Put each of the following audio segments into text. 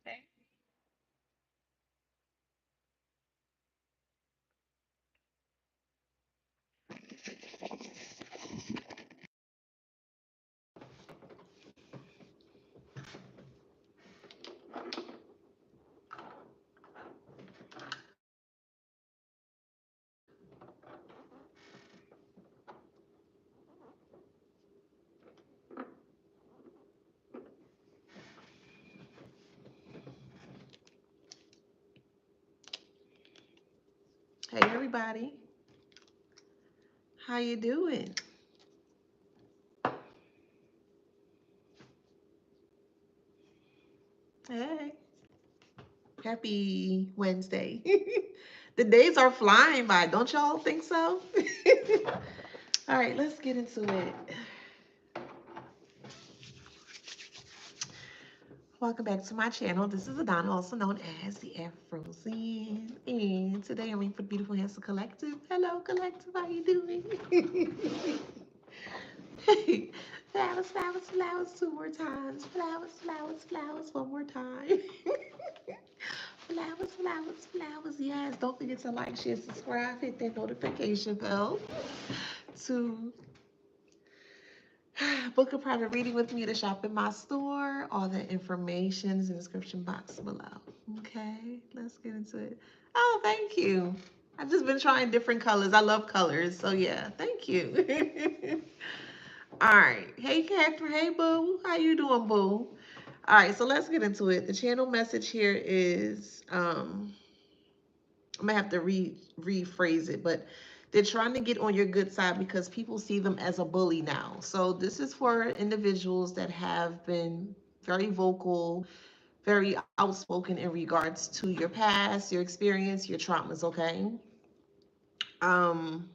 Okay. Hey everybody, how you doing? Hey, happy Wednesday. The days are flying by, don't y'all think so? All right, let's get into it. Welcome back to my channel. This is Adana, also known as the Afrozen. And today I'm reading for the Beautiful Handsome Collective. Hello, Collective, how you doing? Flowers, flowers, flowers, two more times. Flowers, flowers, flowers, one more time. Flowers, flowers, flowers. Yes, don't forget to like, share, subscribe, hit that notification bell to book a private reading with me to shop in my store. All the information is in the description box below. Okay, let's get into it. Oh, thank you. I've just been trying different colors. I love colors. So yeah, thank you. All right. Hey, Catherine. Hey, Boo. How you doing, Boo? All right, so let's get into it. The channel message here is I'm gonna have to rephrase it, but they're trying to get on your good side because people see them as a bully now. So this is for individuals that have been very vocal, very outspoken in regards to your past, your experience, your traumas, okay? Um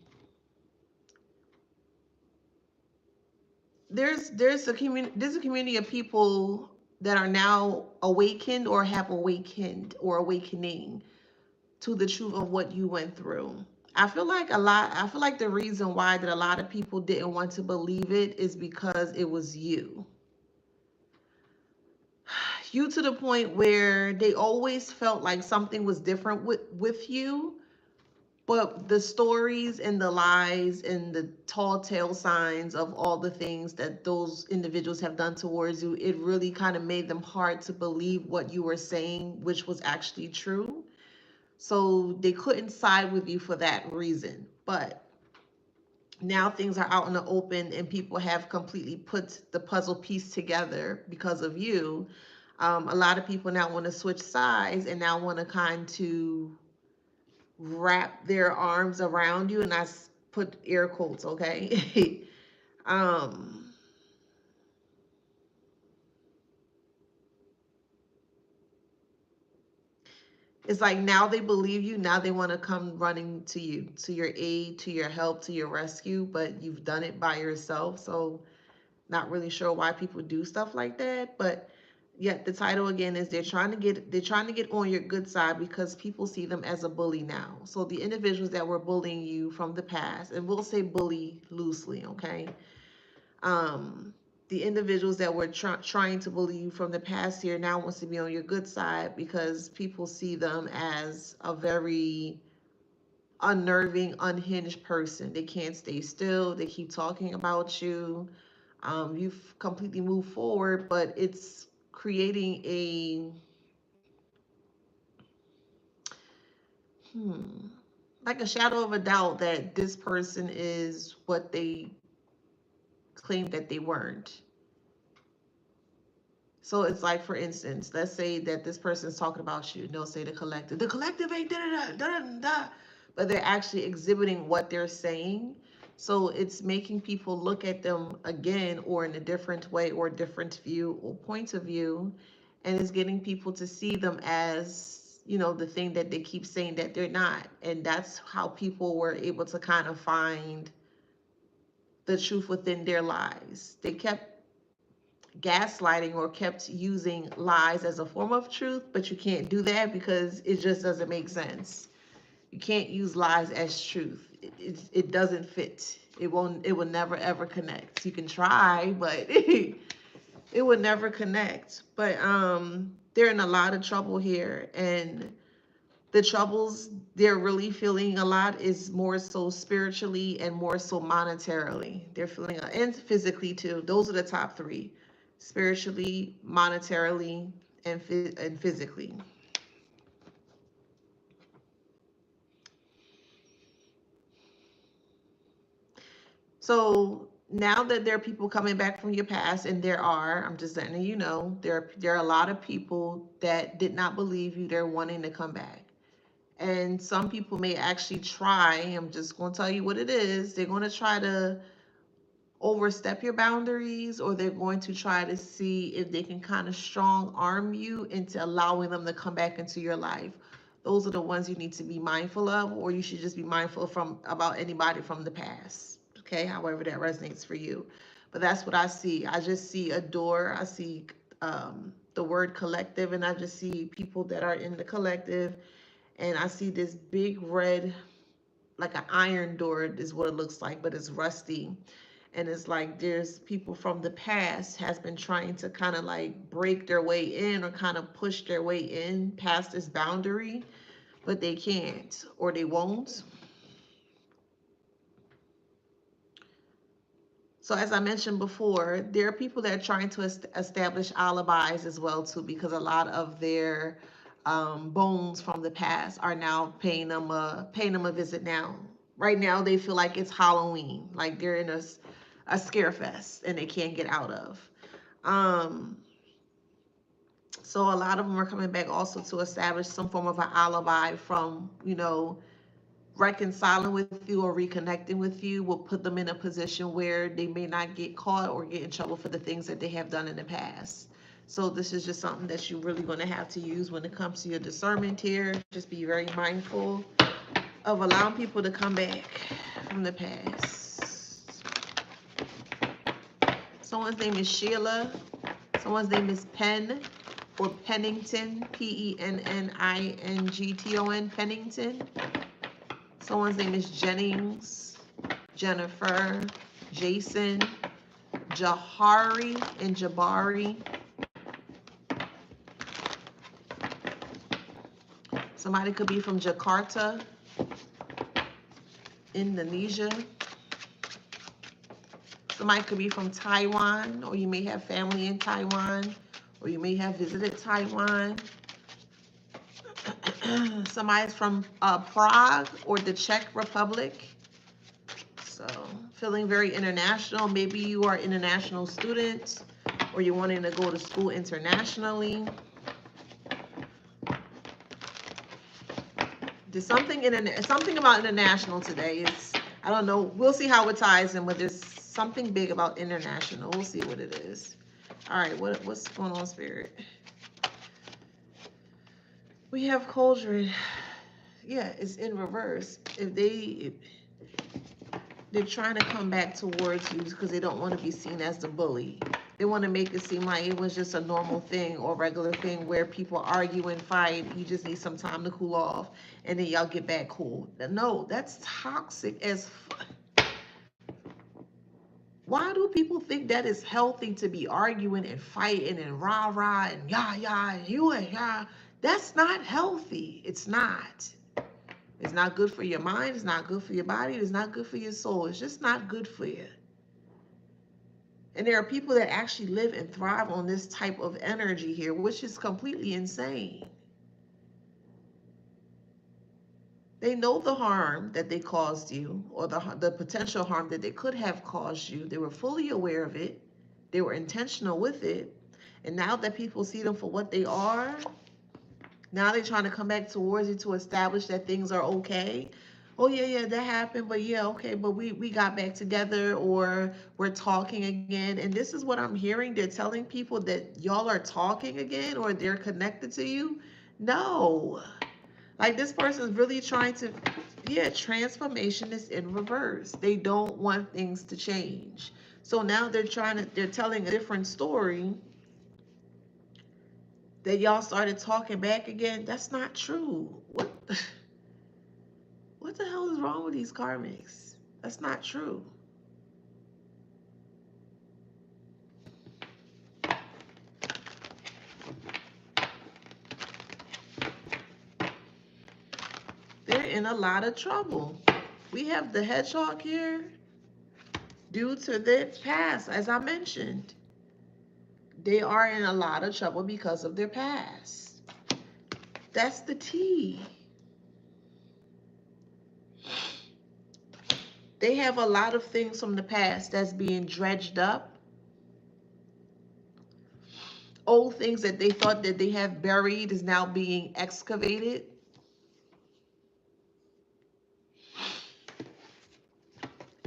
there's a community of people that are now awakened or have awakened or awakening to the truth of what you went through. I feel like the reason why that a lot of people didn't want to believe it is because it was you. You to the point where they always felt like something was different with you, but the stories and the lies and the tall tale signs of all the things that those individuals have done towards you, it really kind of made them hard to believe what you were saying, which was actually true. So they couldn't side with you for that reason. But now things are out in the open and people have completely put the puzzle piece together because of you. A lot of people now want to switch sides and now want to kind to wrap their arms around you, and put air quotes, okay? um it's like now they believe you, now they want to come running to you, to your aid, to your help, to your rescue, but you've done it by yourself. So not really sure why people do stuff like that, but yet the title again is they're trying to get on your good side because people see them as a bully now. So the individuals that were bullying you from the past, and we'll say bully loosely, okay? um the individuals that were trying to bully you from the past here now wants to be on your good side because people see them as a very unnerving, unhinged person. They can't stay still. They keep talking about you. You've completely moved forward, but it's creating a hmm, like a shadow of a doubt that this person is what they claimed that they weren't. So it's like, for instance, let's say that this person's talking about you. They'll say the collective. The collective ain't da da da da da da. But they're actually exhibiting what they're saying. So it's making people look at them again or in a different way or different view or point of view. And it's getting people to see them as, the thing that they keep saying that they're not. And that's how people were able to kind of find the truth within their lies. They kept gaslighting or kept using lies as a form of truth, but you can't do that because it just doesn't make sense. You can't use lies as truth. It doesn't fit. It will never ever connect. You can try, but it would never connect. But they're in a lot of trouble here, and the troubles they're really feeling a lot is more so spiritually and more so monetarily. They're feeling, and physically too. Those are the top three: spiritually, monetarily, and physically. So now that there are people coming back from your past, and there are, I'm just letting you know, there are a lot of people that did not believe you. They're wanting to come back. And some people may actually try, I'm just going to tell you what it is. They're going to try to overstep your boundaries, or they're going to try to see if they can kind of strong arm you into allowing them to come back into your life. Those are the ones you need to be mindful of, or you should just be mindful from about anybody from the past. Okay, however that resonates for you. But that's what I see. I just see a door. I see the word collective, and I just see people that are in the collective, and I see this big red, like an iron door is what it looks like, but it's rusty. And it's like there's people from the past has been trying to kind of like break their way in, or kind of push their way in past this boundary, but they can't, or they won't. So as I mentioned before, there are people that are trying to establish alibis as well too, because a lot of their bones from the past are now paying them a visit now. Right now, they feel like it's Halloween, like they're in a scare fest and they can't get out of. Um, so a lot of them are coming back also to establish some form of an alibi from, reconciling with you or reconnecting with you will put them in a position where they may not get caught or get in trouble for the things that they have done in the past. So this is just something that you're really going to have to use when it comes to your discernment here. Just be very mindful of allowing people to come back from the past. Someone's name is Sheila. Someone's name is Penn or Pennington, Pennington, Pennington. Someone's name is Jennings, Jennifer, Jason, Jahari, and Jabari. Somebody could be from Jakarta, Indonesia. Somebody could be from Taiwan, or you may have family in Taiwan, or you may have visited Taiwan. Somebody's from Prague or the Czech Republic. So feeling very international. Maybe you are an international student, or you're wanting to go to school internationally. There's something about international today. I don't know. We'll see how it ties in, but there's something big about international. We'll see what it is. All right, what's going on, Spirit? We have Cauldron. Yeah, it's in reverse. They're trying to come back towards you because they don't want to be seen as the bully. They want to make it seem like it was just a normal thing or regular thing where people argue and fight. You just need some time to cool off, and then y'all get back cool. No, that's toxic as fuck. Why do people think that it's healthy to be arguing and fighting and rah-rah and yah, and you and yah? That's not healthy. It's not. It's not good for your mind. It's not good for your body. It's not good for your soul. It's just not good for you. And there are people that actually live and thrive on this type of energy here, which is completely insane. They know the harm that they caused you, or the potential harm that they could have caused you. They were fully aware of it. They were intentional with it. And now that people see them for what they are, now they're trying to come back towards you to establish that things are okay. Oh yeah, that happened, but yeah, okay, but we got back together, or we're talking again. And this is what I'm hearing. They're telling people that y'all are talking again, or they're connected to you. No. Like this person is really trying to, yeah, transformation is in reverse. They don't want things to change. So now they're telling a different story that y'all started talking back again. That's not true. What the hell is wrong with these karmics? That's not true. in a lot of trouble. We have the hedgehog here due to their past, as I mentioned. They are in a lot of trouble because of their past. That's the tea. They have a lot of things from the past that's being dredged up. Old things that they thought that they have buried is now being excavated.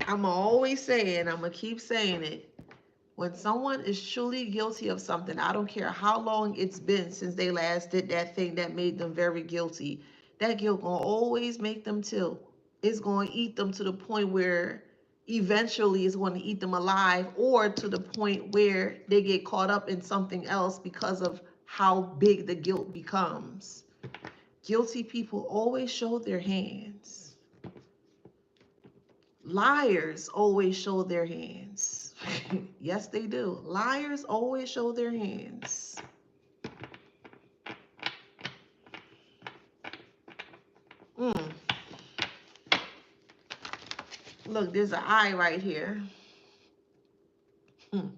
I'm always saying, I'm going to keep saying it. When someone is truly guilty of something, I don't care how long it's been since they last did that thing that made them very guilty, that guilt going to always make them tilt. It's going to eat them to the point where eventually it's going to eat them alive, or to the point where they get caught up in something else because of how big the guilt becomes. Guilty people always show their hands. Liars always show their hands. Yes, they do. Liars always show their hands. Mm. Look, there's an eye right here. Mm.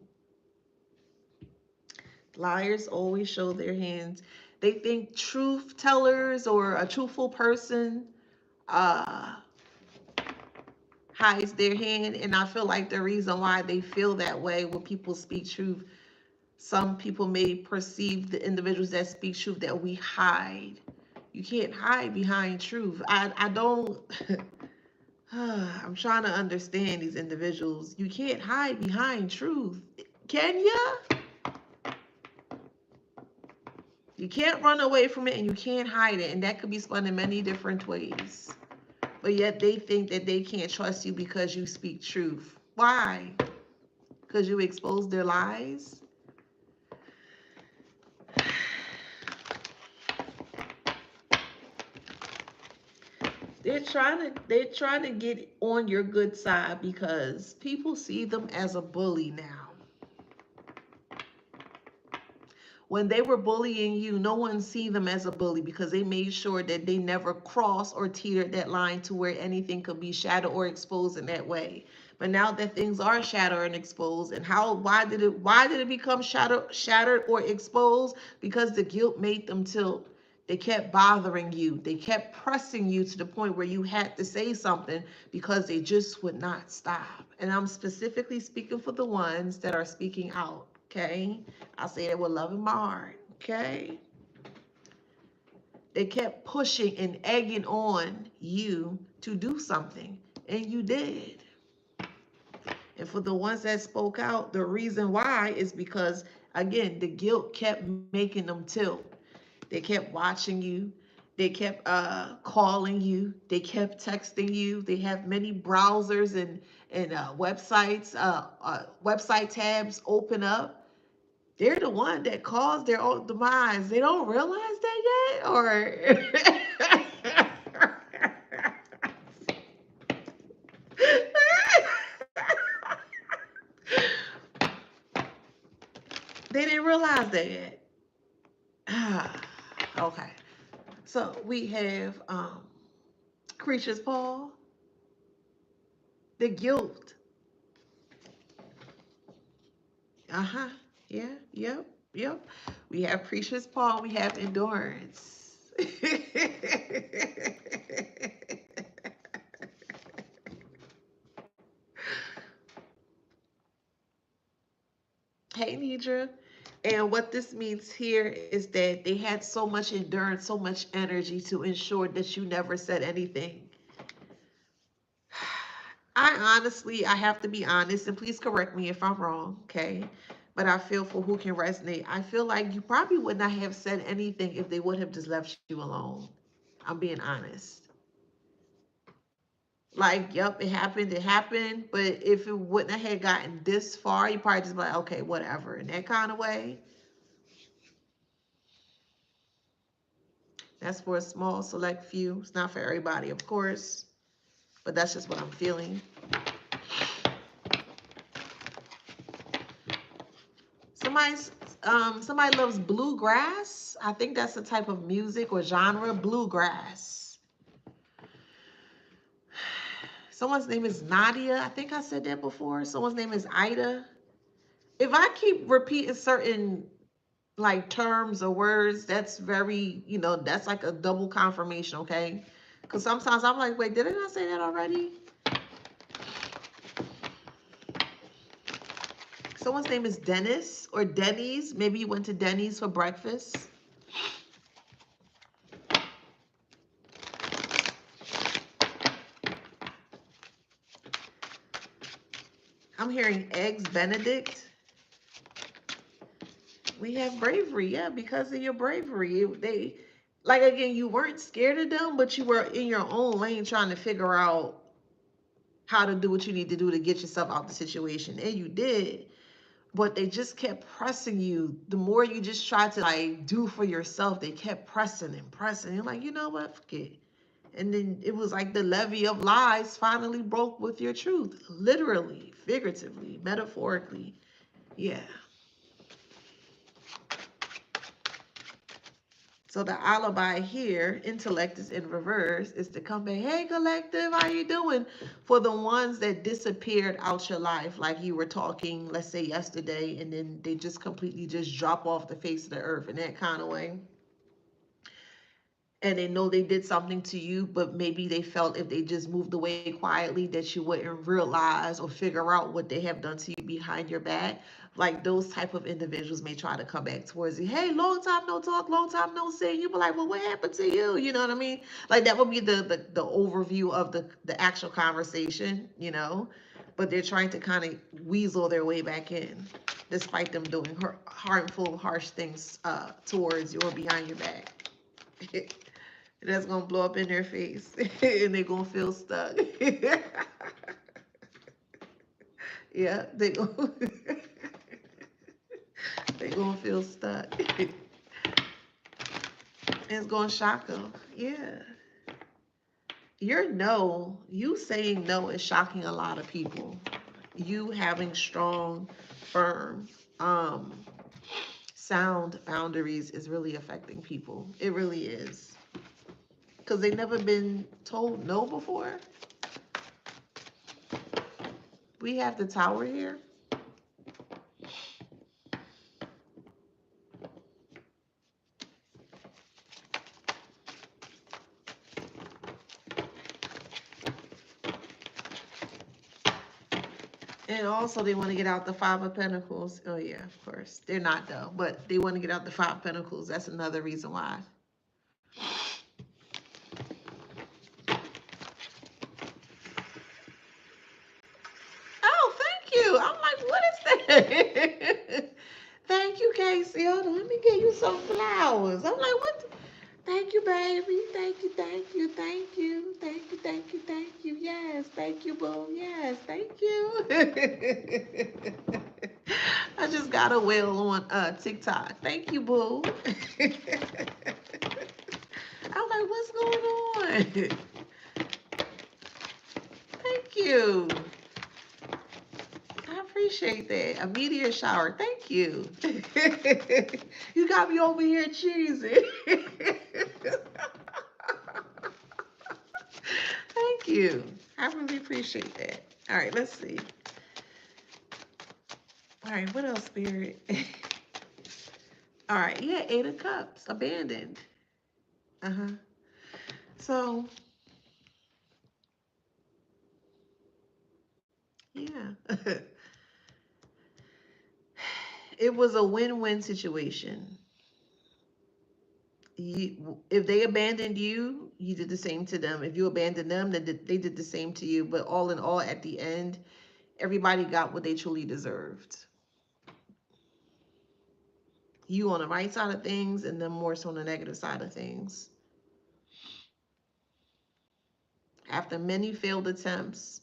Liars always show their hands. They think truth tellers or a truthful person hides their hand, and I feel like the reason why they feel that way when people speak truth, some people may perceive the individuals that speak truth that we hide. You can't hide behind truth. I don't. I'm trying to understand these individuals. You can't hide behind truth, can ya? You can't run away from it, and you can't hide it, and that could be spun in many different ways. But yet they think that they can't trust you because you speak truth. Why? Because you expose their lies? They're trying to get on your good side because people see them as a bully now. When they were bullying you, no one see them as a bully because they made sure that they never crossed or teetered that line to where anything could be shattered or exposed in that way. But now that things are shattered and exposed, and why did it become shattered or exposed? Because the guilt made them tilt. They kept bothering you. They kept pressing you to the point where you had to say something because they just would not stop. And I'm specifically speaking for the ones that are speaking out. Okay, I say that with love in my heart. Okay, they kept pushing and egging on you to do something, and you did. And for the ones that spoke out, the reason why is because, again, the guilt kept making them tilt. They kept watching you. They kept calling you. They kept texting you. They have many browsers and website tabs open up. They're the one that caused their own demise. They don't realize that yet, or they didn't realize that yet. Okay. So we have Creature's Paw, the guilt. Uh-huh. Yeah, yep. We have Creature's Paw, we have endurance. Hey, Nidra. And what this means here is that they had so much endurance, so much energy to ensure that you never said anything. I have to be honest, and please correct me if I'm wrong, okay? But I feel for who can resonate. I feel like you probably would not have said anything if they would have just left you alone. I'm being honest. Like, yep, it happened. But if it wouldn't have gotten this far, you probably just be like, okay, whatever, in that kind of way. That's for a small, select few. It's not for everybody, of course. But that's just what I'm feeling. Somebody loves bluegrass. I think that's a type of music or genre, bluegrass. Someone's name is Nadia. I think I said that before. Someone's name is Ida. If I keep repeating certain like terms or words, that's very, that's like a double confirmation, okay? Because sometimes I'm like, wait, didn't I say that already? Someone's name is Dennis or Denny's. Maybe you went to Denny's for breakfast. I'm hearing eggs Benedict. We have bravery, yeah, because of your bravery. They, like, again, you weren't scared of them, but you were in your own lane trying to figure out how to do what you need to do to get yourself out the situation. And you did. But they just kept pressing you. The more you just tried to like do for yourself, they kept pressing and pressing. You're like, you know what? Fuck it. And then it was like the levee of lies finally broke with your truth. Literally, figuratively, metaphorically. Yeah. So the alibi here, intellect is in reverse, is to come back, hey collective, how you doing? For the ones that disappeared out your life, like you were talking, let's say yesterday, and then they just completely just drop off the face of the earth in that kind of way. And they know they did something to you, but maybe they felt if they just moved away quietly that you wouldn't realize or figure out what they have done to you behind your back. Like those type of individuals may try to come back towards you. Hey, long time no talk, long time no see. You be like, well, what happened to you? You know what I mean? Like that would be the overview of the actual conversation, But they're trying to kind of weasel their way back in, despite them doing harmful, harsh things towards you or behind your back. That's gonna blow up in their face and they're gonna feel stuck. Yeah, they gonna feel stuck. It's gonna shock them. Yeah. You saying no is shocking a lot of people. You having strong, firm, sound boundaries is really affecting people. It really is. Because they've never been told no before. We have the tower here. And also, they want to get out the Five of Pentacles. Oh, yeah, of course. They're not, though, but they want to get out the Five of Pentacles. That's another reason why. Oh, thank you. I'm like, what is that? Thank you, Casey. Hold on, let me get you some flowers. I'm like, what? Thank you, baby. Thank you, thank you, thank you, thank you, thank you, thank you. Yes, thank you, boo. Yes, thank you. I just got a whale on TikTok. Thank you, boo. I'm like, what's going on? Thank you. I appreciate that. A meteor shower. Thank you. You got me over here cheesy. Thank you. I really appreciate that. All right, let's see. All right, what else, Spirit? All right, yeah, Eight of Cups, abandoned. Uh-huh. So, yeah. It was a win-win situation. If they abandoned you, you did the same to them. If you abandoned them, they did the same to you. But all in all, at the end, everybody got what they truly deserved. You on the right side of things, and them more so on the negative side of things. After many failed attempts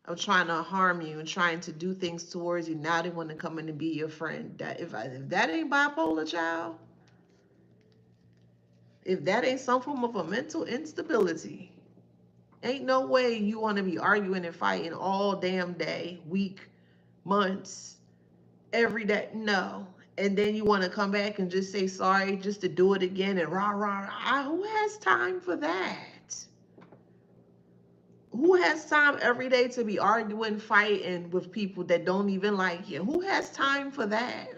of trying to harm you and trying to do things towards you, now they want to come in and be your friend. That if that ain't bipolar, child, if that ain't some form of a mental instability, ain't no way you want to be arguing and fighting all damn day, week, months, every day. No. And then you want to come back and just say sorry just to do it again and rah, rah, rah. Who has time for that? Who has time every day to be arguing, fighting with people that don't even like you? Who has time for that?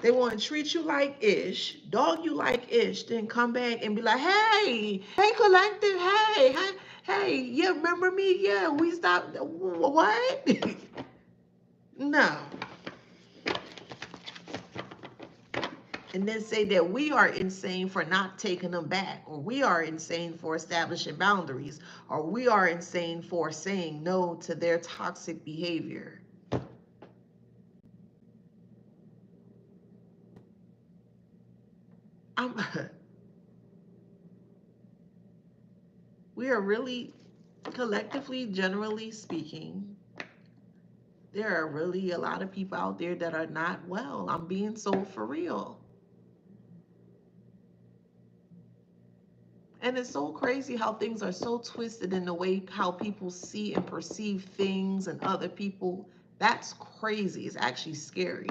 They want to treat you like ish, dog you like ish, then come back and be like, hey, collective, hey, yeah, remember me? Yeah, we stopped. What? No. And then say that we are insane for not taking them back, or we are insane for establishing boundaries, or we are insane for saying no to their toxic behavior. I'm, we are really, collectively, generally speaking, there are really a lot of people out there that are not well. I'm being so for real. And it's so crazy how things are so twisted in the way how people see and perceive things and other people. That's crazy. It's actually scary.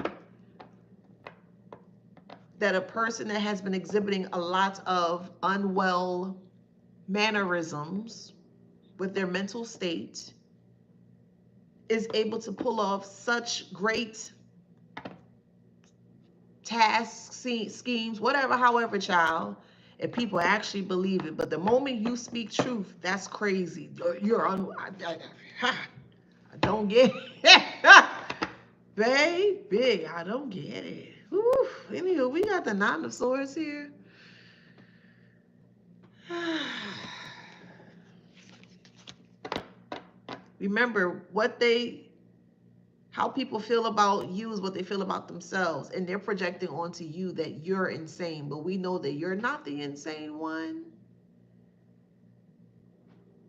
That a person that has been exhibiting a lot of unwell mannerisms with their mental state is able to pull off such great tasks, schemes, whatever, however, child, and people actually believe it. But the moment you speak truth, that's crazy. I don't get it. Baby, I don't get it. Whew. Anywho, we got the Nine of Swords here. Remember, how people feel about you is what they feel about themselves, and they're projecting onto you that you're insane, but we know that you're not the insane one.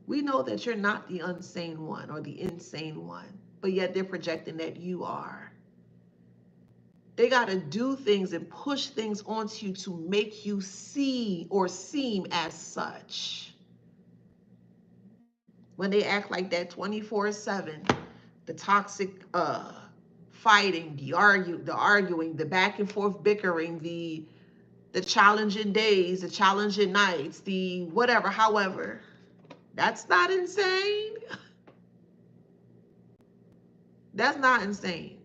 We know that you're not the unsane one or the insane one, but yet they're projecting that you are. They got to do things and push things onto you to make you see or seem as such. When they act like that 24/7, the toxic fighting, the arguing, the back and forth bickering, the challenging days, the challenging nights, the whatever, however, that's not insane. That's not insane.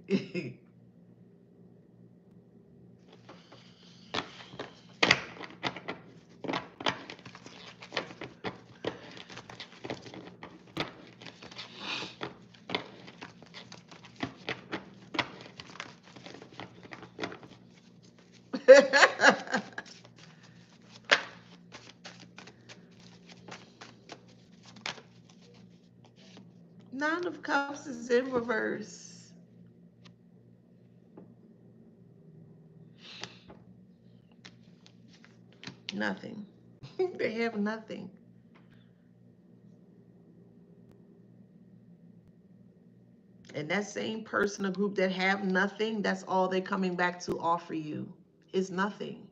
Nine of Cups is in reverse. Nothing. They have nothing. And that same person or group that have nothing, that's all they're coming back to offer you is nothing.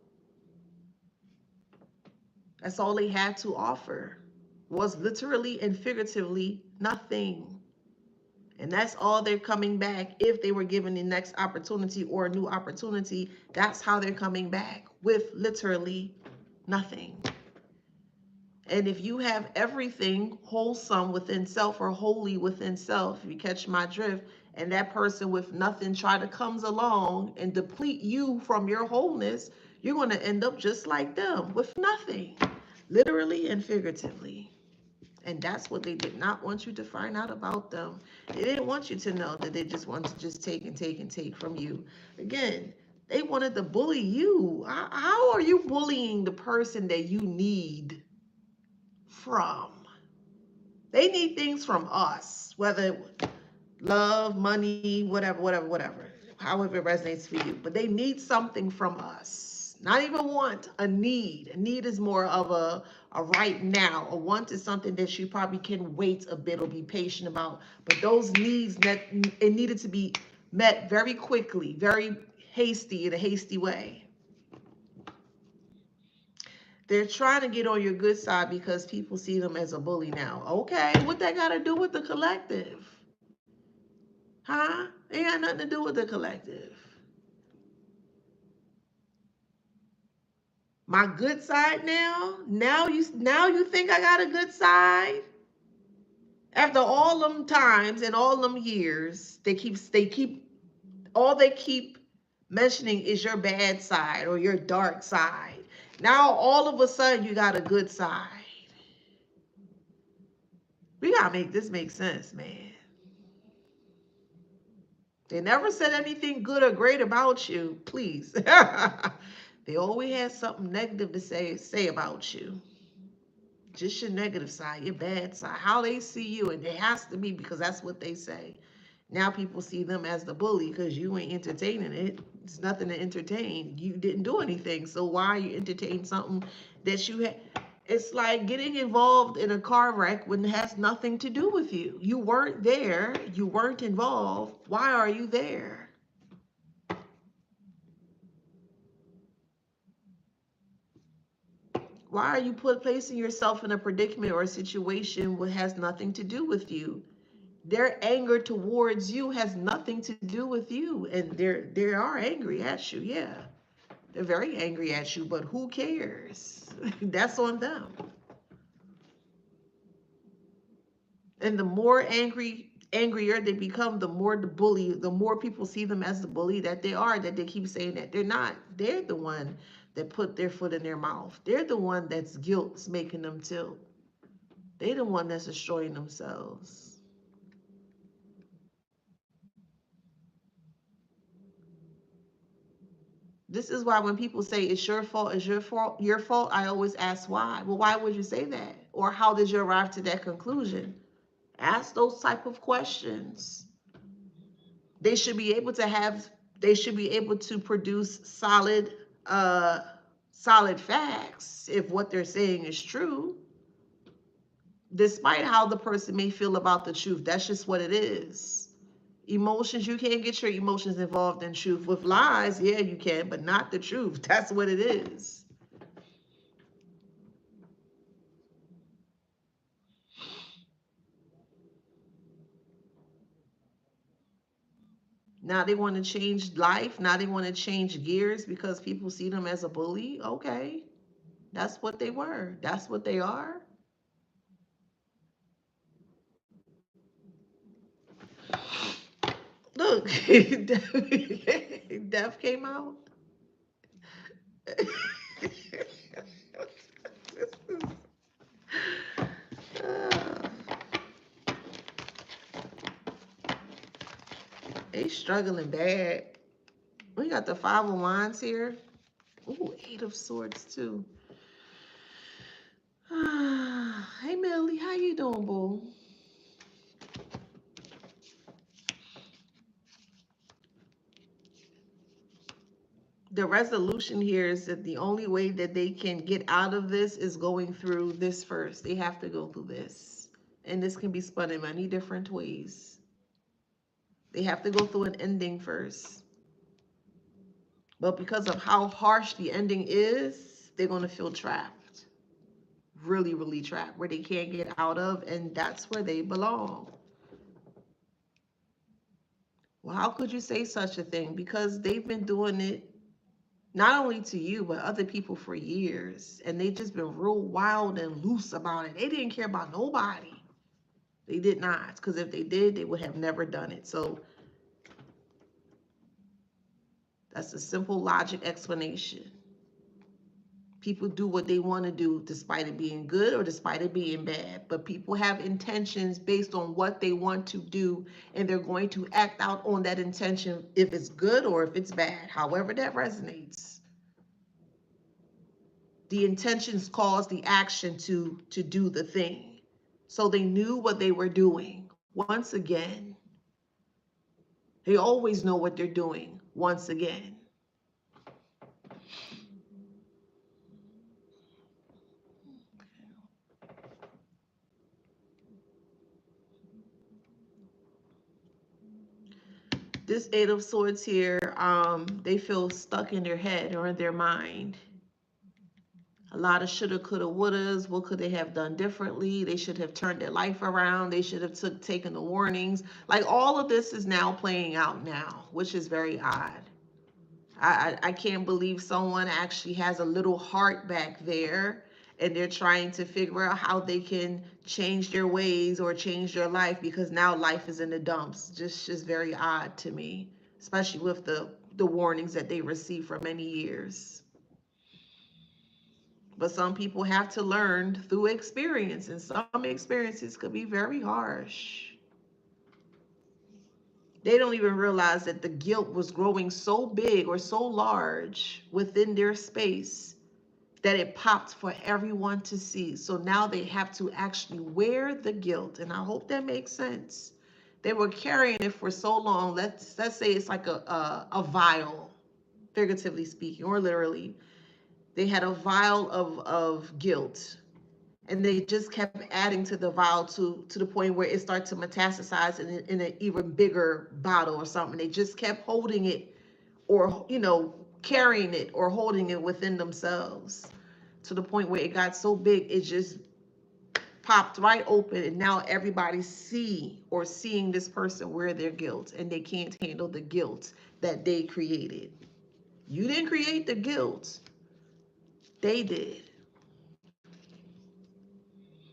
That's all they had to offer was literally and figuratively nothing. And that's all they're coming back. If they were given the next opportunity or a new opportunity, that's how they're coming back, with literally nothing. And if you have everything wholesome within self or holy within self, if you catch my drift, and that person with nothing try to comes along and deplete you from your wholeness, you're going to end up just like them with nothing, literally and figuratively. And that's what they did not want you to find out about them. They didn't want you to know that they just wanted to just take and take and take from you. Again, they wanted to bully you. How are you bullying the person that you need from? They need things from us, whether love, money, whatever, however it resonates for you. But they need something from us. Not even want, a need. A need is more of a right now. A want is something that you probably can wait a bit or be patient about. But those needs, that it needed to be met very quickly, very hasty, in a hasty way. They're trying to get on your good side because people see them as a bully now. Okay, what that got to do with the collective? Huh? It got nothing to do with the collective. My good side now? Now you think I got a good side? After all them times and all them years, they keep all they keep mentioning is your bad side or your dark side. Now all of a sudden you got a good side. We gotta make this make sense, man. They never said anything good or great about you, please. They always had something negative to say about you. Just your negative side, your bad side, how they see you, and it has to be because that's what they say. Now people see them as the bully because you ain't entertaining it. It's nothing to entertain. You didn't do anything, so why are you entertaining something that you had? It's like getting involved in a car wreck when it has nothing to do with you. You weren't there. You weren't involved. Why are you there? Why are you placing yourself in a predicament or a situation that has nothing to do with you? Their anger towards you has nothing to do with you, and they are angry at you. Yeah, they're very angry at you, but who cares? That's on them. And the more angrier they become, the more the more people see them as the bully that they are, that they keep saying that they're not. They're the one that put their foot in their mouth. They're the one that's guilt's making them tilt. They're the one that's destroying themselves. This is why when people say your fault, I always ask why. Well, why would you say that? Or how did you arrive to that conclusion? Ask those type of questions. They should be able to have they should be able to produce uh solid facts if what they're saying is true, despite how the person may feel about the truth. That's just what it is. Emotions, you can't get your emotions involved in truth. With lies, yeah, you can, but not the truth. That's what it is. Now they want to change life. Now they want to change gears because people see them as a bully. Okay, that's what they were. That's what they are. Look, Death came out. They struggling bad. We got the Five of Wands here. Ooh, Eight of Swords too. Hey Millie, how you doing, boo? The resolution here is that the only way that they can get out of this is going through this first. They have to go through this. And this can be spun in many different ways. They have to go through an ending first. But because of how harsh the ending is, they're going to feel trapped. Really, really trapped, where they can't get out of. And that's where they belong. Well, how could you say such a thing? Because they've been doing it not only to you, but other people for years. And they just been real wild and loose about it. They didn't care about nobody. They did not. Because if they did, they would have never done it. So that's a simple logic explanation. People do what they want to do despite it being good or despite it being bad. But people have intentions based on what they want to do, and they're going to act out on that intention if it's good or if it's bad, however that resonates. The intentions cause the action to do the thing. So they knew what they were doing. Once again, they always know what they're doing. Once again. This Eight of Swords here, they feel stuck in their head or in their mind. A lot of shoulda, coulda, wouldas. What could they have done differently? They should have turned their life around. They should have taken the warnings. Like all of this is now playing out now, which is very odd. I can't believe someone actually has a little heart back there and they're trying to figure out how they can change their ways or change their life because now life is in the dumps. Just very odd to me, especially with the warnings that they received for many years. But some people have to learn through experience, and some experiences could be very harsh. They don't even realize that the guilt was growing so big or so large within their space that it popped for everyone to see. So now they have to actually wear the guilt. And I hope that makes sense. They were carrying it for so long. Let's say it's like a vial, figuratively speaking, or literally. They had a vial of guilt. And they just kept adding to the vial to the point where it started to metastasize in an even bigger bottle or something. They just kept holding it or, carrying it or holding it within themselves to the point where it got so big it just popped right open, and now everybody seeing this person wear their guilt, and they can't handle the guilt that they created. You didn't create the guilt, they did.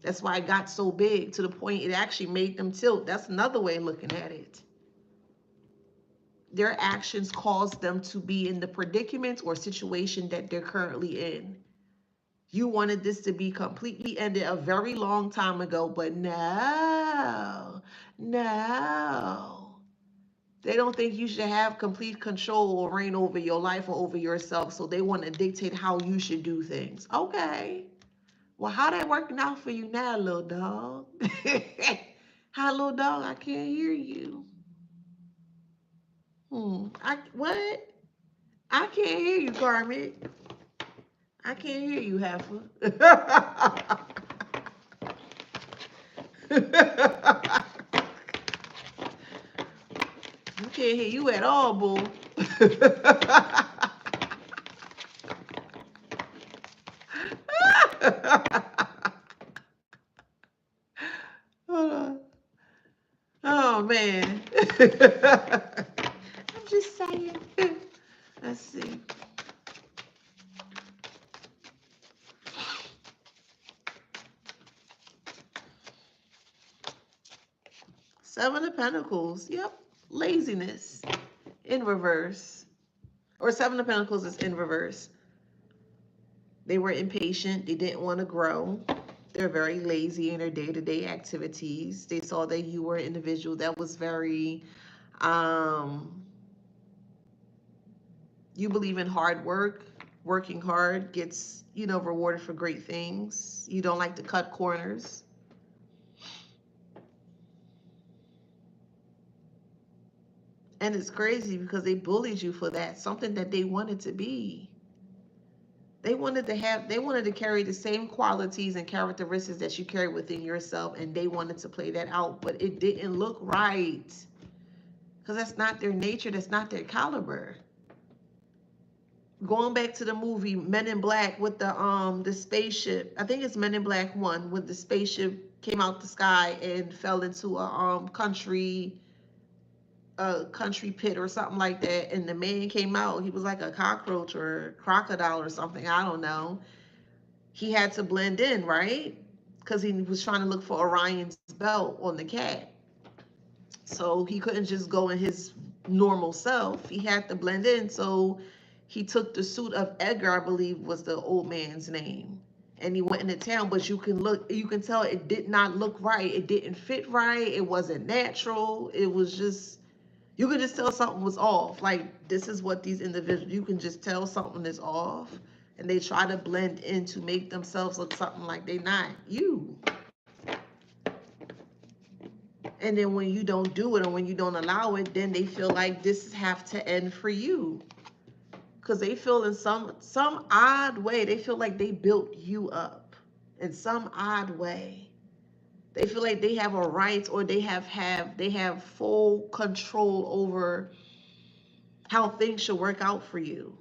That's why it got so big to the point it actually made them tilt. That's another way of looking at it. Their actions caused them to be in the predicament or situation that they're currently in. You wanted this to be completely ended a very long time ago, but no, no. They don't think you should have complete control or reign over your life or over yourself, so they want to dictate how you should do things. Okay. Well, how that working out for you now, little dog? Hi, little dog, I can't hear you. I what? I can't hear you, Karmic. I can't hear you, Heifer. I can't hear you at all, boo. Hold on. Oh man. I'm just saying. Let's see. Seven of Pentacles. Yep. Laziness in reverse. Or Seven of Pentacles is in reverse. They were impatient. They didn't want to grow. They're very lazy in their day-to-day activities. They saw that you were an individual that was very, you believe in hard work. Working hard gets, rewarded for great things. You don't like to cut corners. And it's crazy because they bullied you for that, something that they wanted to be. They wanted to carry the same qualities and characteristics that you carry within yourself, and they wanted to play that out, but it didn't look right. Because that's not their nature, that's not their caliber. Going back to the movie Men in Black with the spaceship. I think it's Men in Black 1, when the spaceship came out the sky and fell into a country pit or something like that, and the man came out, he was like a cockroach or a crocodile or something, I don't know. He had to blend in, right? Because he was trying to look for Orion's belt on the cat. So he couldn't just go in his normal self. He had to blend in. So he took the suit of Edgar, I believe was the old man's name. And he went into town, but you can tell it did not look right. It didn't fit right. It wasn't natural. It was just, you could just tell something was off. Like, this is what these individuals, you can just tell something is off. And they try to blend in to make themselves look something like they're not you. And then when you don't do it or when you don't allow it, then they feel like this have to end for you. Because they feel in some odd way, they feel like they built you up in some odd way. They feel like they have a right, or they have full control over how things should work out for you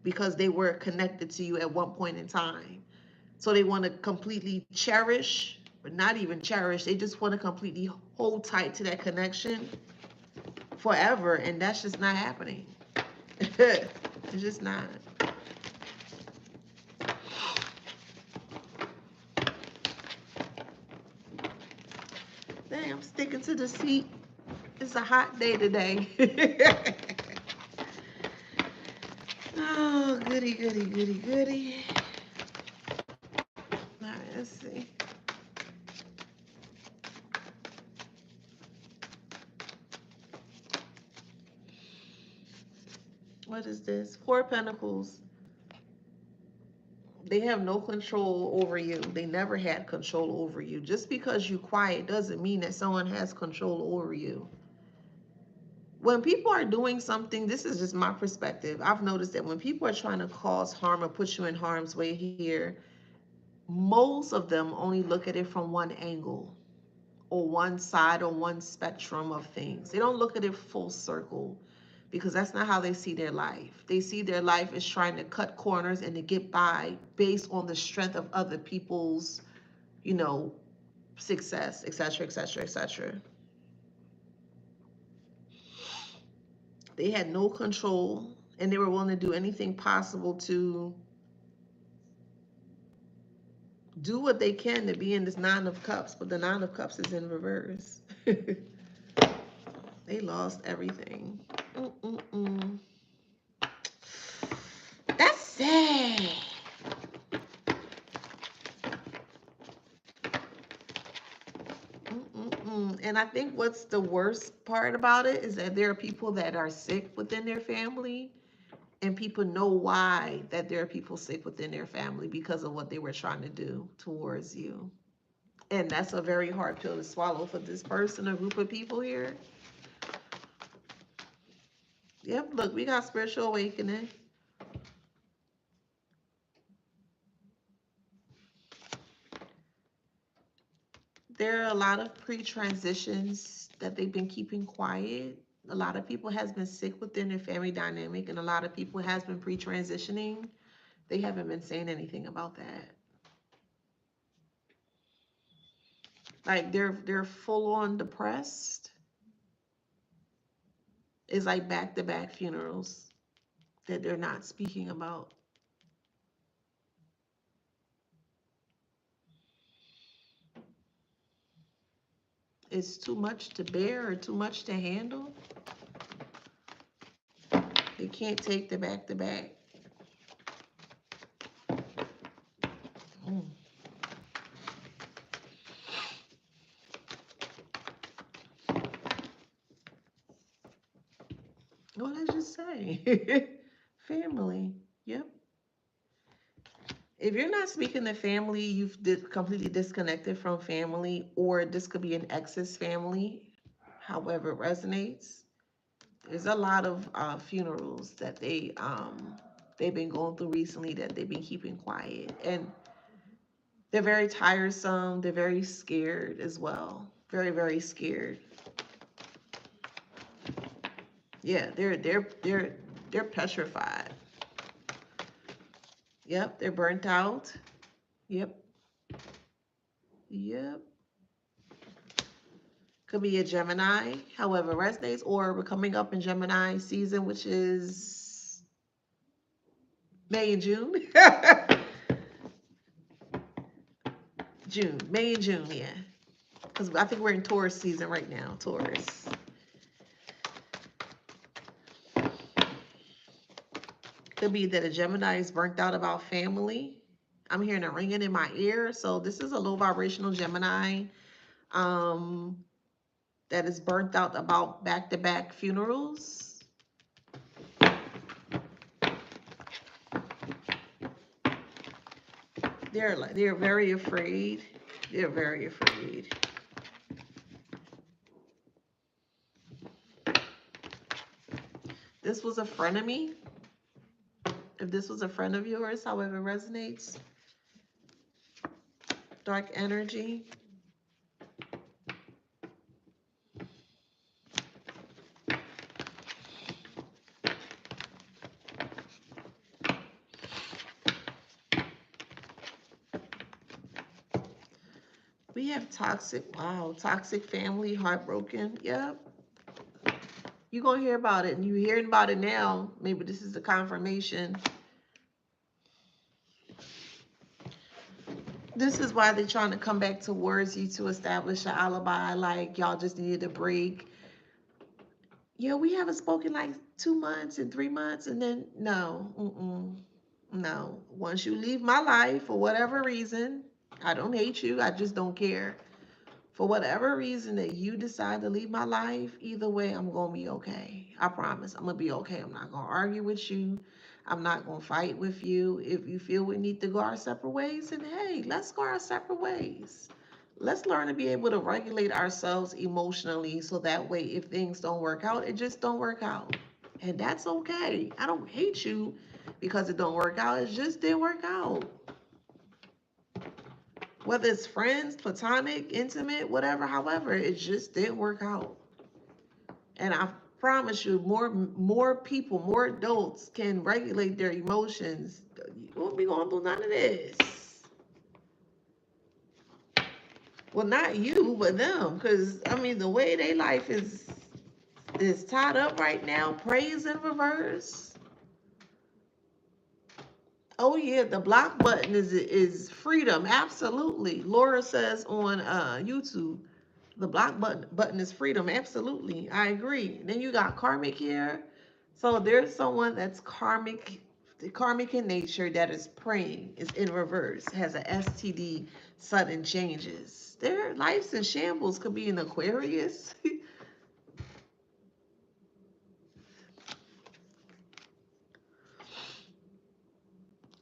because they were connected to you at one point in time. So they want to completely cherish, but not even cherish. They just want to completely hold tight to that connection forever. And that's just not happening. It's just not. Dang, I'm sticking to the seat. It's a hot day today. Oh, goody, goody, goody, goody. All right, let's see. What is this? Four of Pentacles. They have no control over you. They never had control over you. Just because you quiet doesn't mean that someone has control over you. When people are doing something, this is just my perspective. I've noticed that when people are trying to cause harm or put you in harm's way here, most of them only look at it from one angle or one side or one spectrum of things. They don't look at it full circle because that's not how they see their life. They see their life as trying to cut corners and to get by based on the strength of other people's, you know, success, etc., etc., etc. They had no control and they were willing to do anything possible to do what they can to be in this Nine of Cups, but the Nine of Cups is in reverse. They lost everything. That's sad. And I think what's the worst part about it is that there are people that are sick within their family, and people know why that there are people sick within their family because of what they were trying to do towards you. And that's a very hard pill to swallow for this person or group of people here. Yep, look, we got spiritual awakening. There are a lot of pre-transitions that they've been keeping quiet. A lot of people has been sick within their family dynamic, and a lot of people has been pre-transitioning. They haven't been saying anything about that. Like they're full on depressed. It's like back-to-back funerals that they're not speaking about. It's too much to bear or too much to handle. They can't take the back-to-back. What did I just say? Family. Yep. If you're not speaking to family, you've completely disconnected from family, or this could be an ex's family, however it resonates. There's a lot of funerals that they've been going through recently that they've been keeping quiet, and they're very tiresome. They're very scared as well. Very, very scared. Yeah, they're petrified. Yep, they're burnt out. Yep. Yep. Could be a Gemini, however resonates, or we're coming up in Gemini season, which is May and June. May and June, yeah. Because I think we're in Taurus season right now, Taurus. Could be that a Gemini is burnt out about family. I'm hearing a ringing in my ear. So this is a low vibrational Gemini that is burnt out about back-to-back funerals. They're very afraid. They're very afraid. This was a friend of me. If this was a friend of yours, however it resonates. Dark energy. We have toxic, wow, toxic family, heartbroken. Yep. You're going to hear about it, and you're hearing about it now. Maybe this is the confirmation. This is why they're trying to come back towards you to establish an alibi. Like, y'all just needed a break. Yeah, we haven't spoken like 2 months and 3 months, and then no, no. Once you leave my life for whatever reason, I don't hate you. I just don't care. For whatever reason that you decide to leave my life, either way, I'm going to be okay. I promise. I'm going to be okay. I'm not going to argue with you. I'm not going to fight with you. If you feel we need to go our separate ways, then hey, let's go our separate ways. Let's learn to be able to regulate ourselves emotionally so that way if things don't work out, it just don't work out. And that's okay. I don't hate you because it don't work out. It just didn't work out. Whether it's friends, platonic, intimate, whatever, however, it just didn't work out. And I promise you, more people, more adults can regulate their emotions. You won't be going through none of this. Well, not you, but them, because I mean, the way their life is tied up right now, praise in reverse. Oh yeah, the block button is freedom, absolutely. Laura says on YouTube, the block button is freedom, absolutely. I agree. Then you got karmic here. So there's someone that's karmic in nature that is praying, is in reverse, has a STD, sudden changes. Their life's in shambles, could be an Aquarius.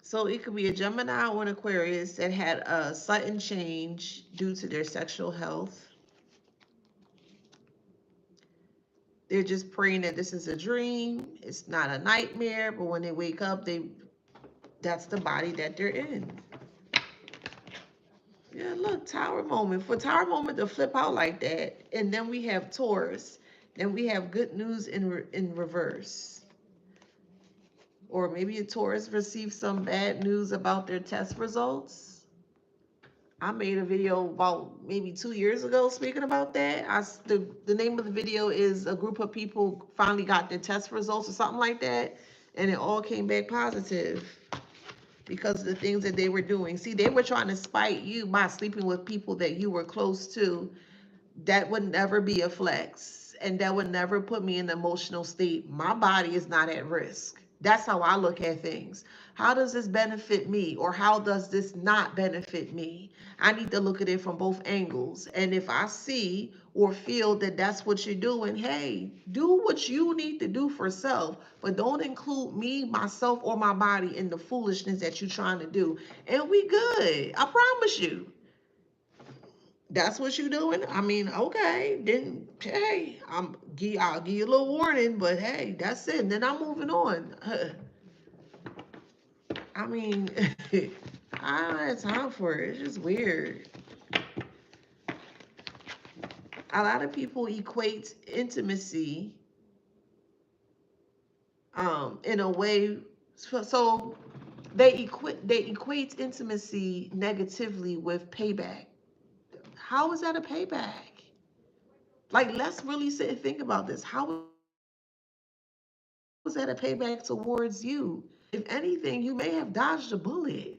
So it could be a Gemini or an Aquarius that had a sudden change due to their sexual health. They're just praying that this is a dream. It's not a nightmare, but when they wake up, that's the body that they're in. Yeah, look, Tower moment. For Tower moment to flip out like that, and then we have Taurus. Then we have good news in reverse. Or maybe a Taurus received some bad news about their test results. I made a video about maybe 2 years ago speaking about that. The name of the video is a group of people finally got their test results or something like that, and it all came back positive because of the things that they were doing. See, they were trying to spite you by sleeping with people that you were close to. That would never be a flex, and that would never put me in an emotional state. My body is not at risk. That's how I look at things. How does this benefit me, or how does this not benefit me? I need to look at it from both angles. And if I see or feel that that's what you're doing, hey, do what you need to do for self, but don't include me, myself, or my body in the foolishness that you're trying to do. And we good. I promise you. That's what you doing? I mean, okay, then hey, I'll give you a little warning, but hey, that's it. And then I'm moving on. I mean, I don't have time for it. It's just weird. A lot of people equate intimacy in a way, so they equate intimacy negatively with payback. How is that a payback? Like, let's really sit and think about this. How is that a payback towards you? If anything, you may have dodged a bullet.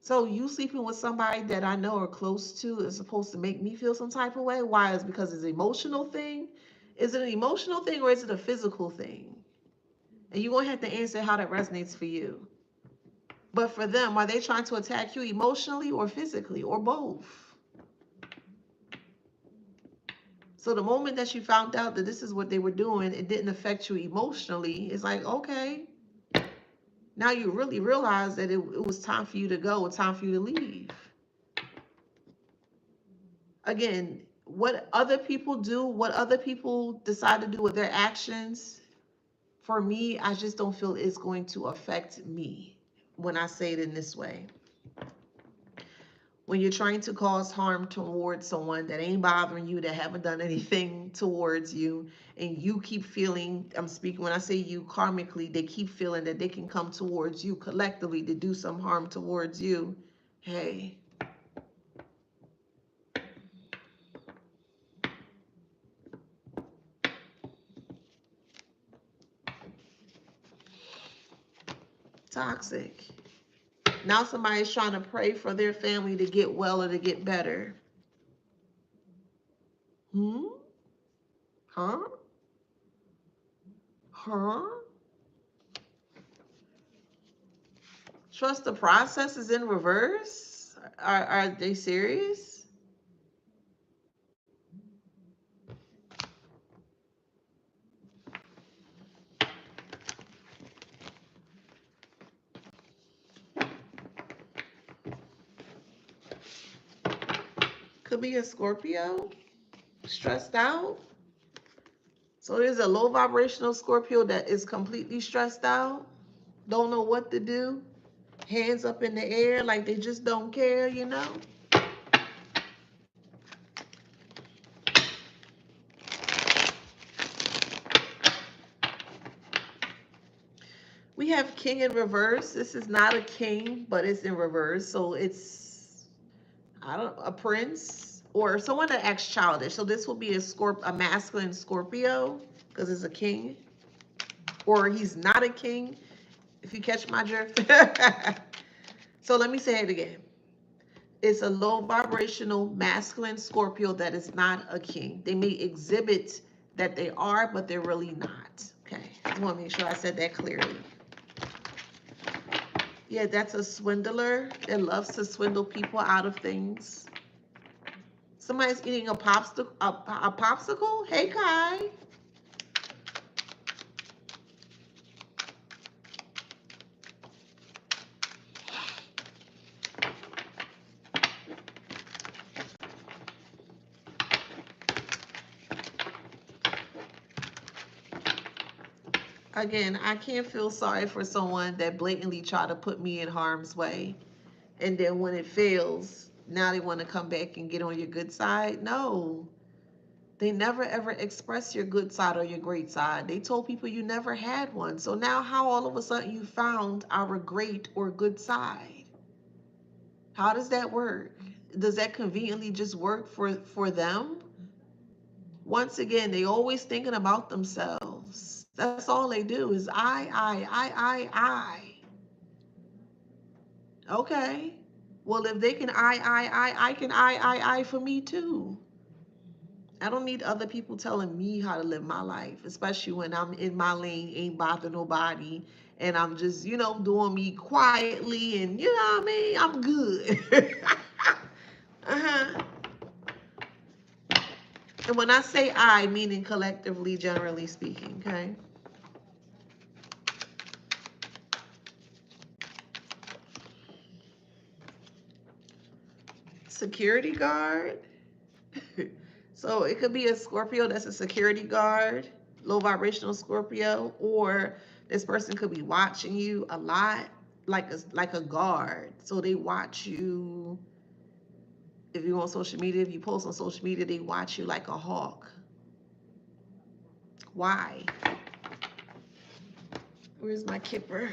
So you sleeping with somebody that I know or close to is supposed to make me feel some type of way. Why? Is because it's an emotional thing? Is it an emotional thing or is it a physical thing? And you're gonna have to answer how that resonates for you. But for them, are they trying to attack you emotionally or physically or both? So the moment that you found out that this is what they were doing, it didn't affect you emotionally. It's like, okay, now you really realize that it was time for you to go, time for you to leave. Again, what other people do, what other people decide to do with their actions, for me, I just don't feel it's going to affect me when I say it in this way. When you're trying to cause harm towards someone that ain't bothering you, that haven't done anything towards you, and you keep feeling, I'm speaking when I say you karmically, they keep feeling that they can come towards you collectively to do some harm towards you. Hey, Toxic. Now somebody's trying to pray for their family to get well or to get better. Huh? Huh? Trust the process is in reverse? Are they serious? Could be a Scorpio. Stressed out. So there's a low vibrational Scorpio that is completely stressed out. Don't know what to do. Hands up in the air like they just don't care, you know? We have king in reverse. This is not a king, but it's in reverse. So it's, I don't, a prince or someone that acts childish. So this will be a masculine Scorpio because it's a king, or he's not a king. If you catch my drift. So let me say it again. It's a low vibrational masculine Scorpio that is not a king. They may exhibit that they are, but they're really not. Okay, I just want to make sure I said that clearly. Yeah, that's a swindler that loves to swindle people out of things. Somebody's eating a popsicle. A popsicle? Hey, Kai. Again, I can't feel sorry for someone that blatantly tried to put me in harm's way. And then when it fails, now they want to come back and get on your good side. No, they never ever express your good side or your great side. They told people you never had one. So now how all of a sudden you found our great or good side? How does that work? Does that conveniently just work for them? Once again, they always thinking about themselves. That's all they do is I. Okay. Well, if they can I can I for me too. I don't need other people telling me how to live my life, especially when I'm in my lane, ain't bothering nobody, and I'm just, doing me quietly, and you know what I mean? I'm good. Uh-huh. And when I say I, meaning collectively, generally speaking, okay? Security guard. So it could be a Scorpio that's a security guard, low vibrational Scorpio, or this person could be watching you a lot, like a guard. So they watch you. If you're on social media, if you post on social media, they watch you like a hawk. Why? Where's my kipper?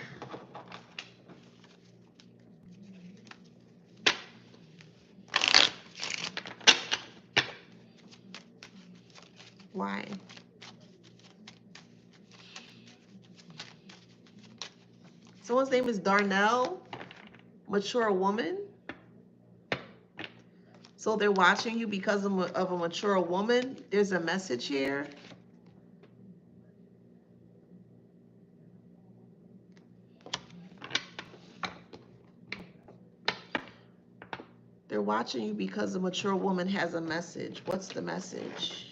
Why? Someone's name is Darnell, mature woman. So they're watching you because of a mature woman. There's a message here. They're watching you because a mature woman has a message. What's the message?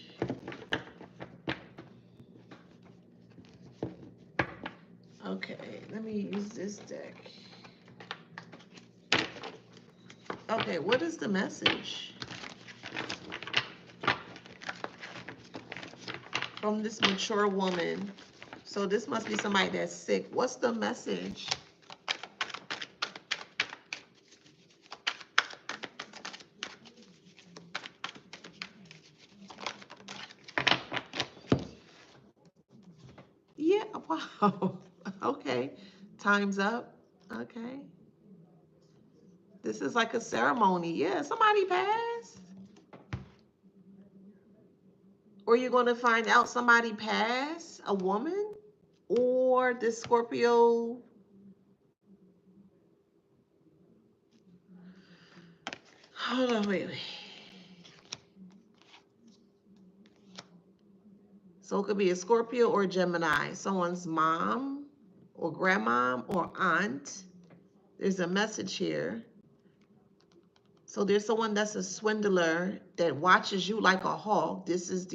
Okay, let me use this deck. Okay, what is the message from this mature woman? So this must be somebody that's sick. What's the message? Yeah, wow. Okay, time's up. Okay. This is like a ceremony. Yeah, somebody passed. Or you're going to find out somebody passed, a woman, or this Scorpio Hold on, wait. So it could be a Scorpio or Gemini, someone's mom or grandmom or aunt. There's a message here. So there's someone that's a swindler that watches you like a hawk. This is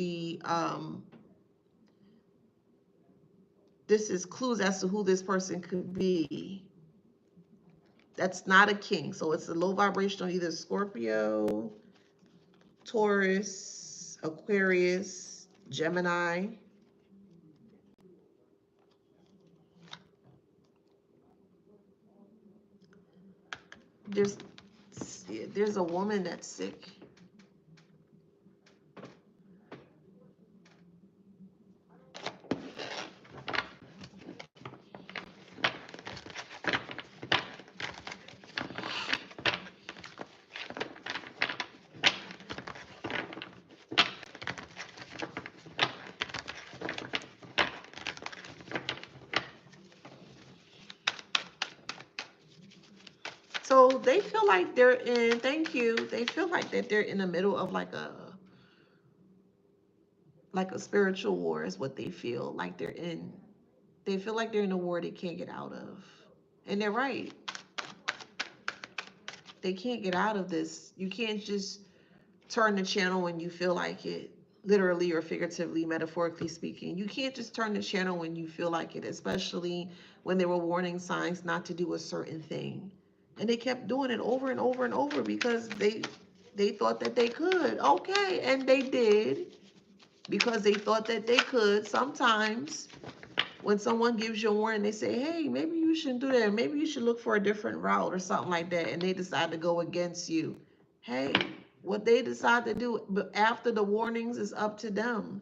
clues as to who this person could be. That's not a king. So it's a low vibrational, either Scorpio, Taurus, Aquarius, Gemini. There's there's a woman that's sick. So they feel like they're in, thank you. They feel like that they're in the middle of like a spiritual war is what they feel like they're in. They feel like they're in a war they can't get out of. And they're right. They can't get out of this. You can't just turn the channel when you feel like it, literally or figuratively, metaphorically speaking. You can't just turn the channel when you feel like it, especially when there were warning signs not to do a certain thing. And they kept doing it over and over and over because they thought that they could. Okay, and they did because they thought that they could. Sometimes when someone gives you a warning, they say, hey, maybe you shouldn't do that. Maybe you should look for a different route or something like that. And they decide to go against you. Hey, what they decide to do after the warnings is up to them.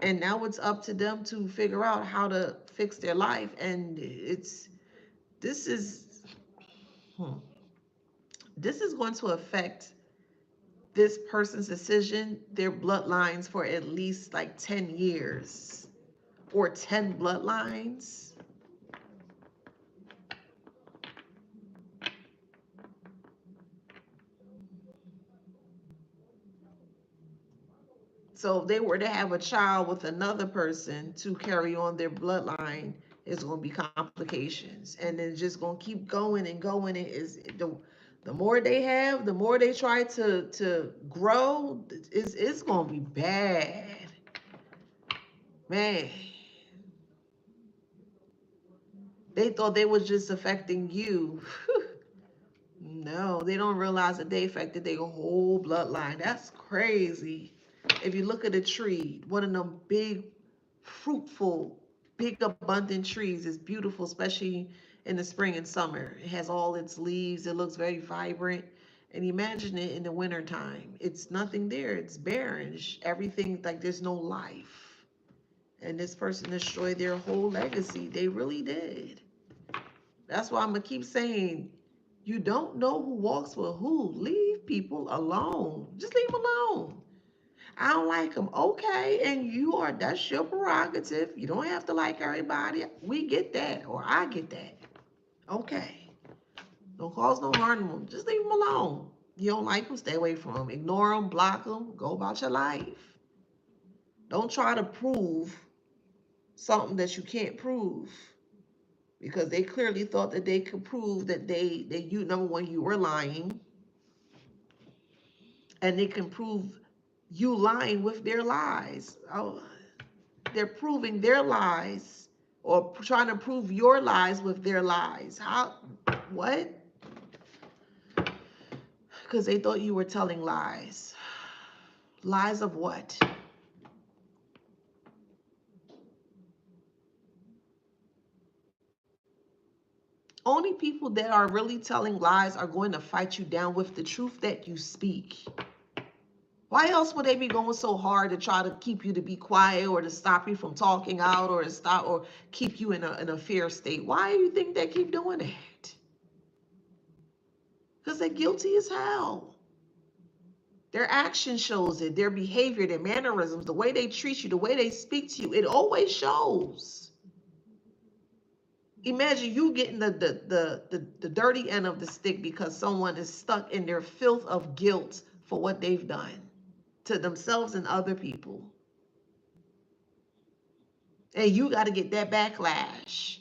And now it's up to them to figure out how to fix their life. And this is, hmm, this is going to affect this person's decision, their bloodlines for at least like 10 years or 10 bloodlines. So if they were to have a child with another person to carry on their bloodline, it's going to be complications, and then just going to keep going and going. It is the more they have, the more they try to grow. It's going to be bad, man. They thought they was just affecting you. No, they don't realize that they affected their whole bloodline. That's crazy. If you look at a tree, one of them big, fruitful, big, abundant trees is beautiful, especially in the spring and summer. It has all its leaves. It looks very vibrant. And imagine it in the wintertime. It's nothing there. It's barren. Everything, like there's no life. And this person destroyed their whole legacy. They really did. That's why I'm going to keep saying, you don't know who walks with who. Leave people alone. Just leave them alone. I don't like them. Okay, and that's your prerogative. You don't have to like everybody. We get that, or I get that. Okay. Don't cause no harm to them. Just leave them alone. You don't like them, stay away from them. Ignore them, block them, go about your life. Don't try to prove something that you can't prove, because they clearly thought that they could prove that you, number one, you were lying, and they can prove you lying with their lies. Oh, they're proving their lies or trying to prove your lies with their lies. How? What? Because they thought you were telling lies. Lies of what? Only people that are really telling lies are going to fight you down with the truth that you speak. Why else would they be going so hard to try to keep you to be quiet, or to stop you from talking out, or to stop or keep you in a fear state? Why do you think they keep doing that? Because they're guilty as hell. Their action shows it, their behavior, their mannerisms, the way they treat you, the way they speak to you, it always shows. Imagine you getting the dirty end of the stick because someone is stuck in their filth of guilt for what they've done to themselves and other people. And you got to get that backlash,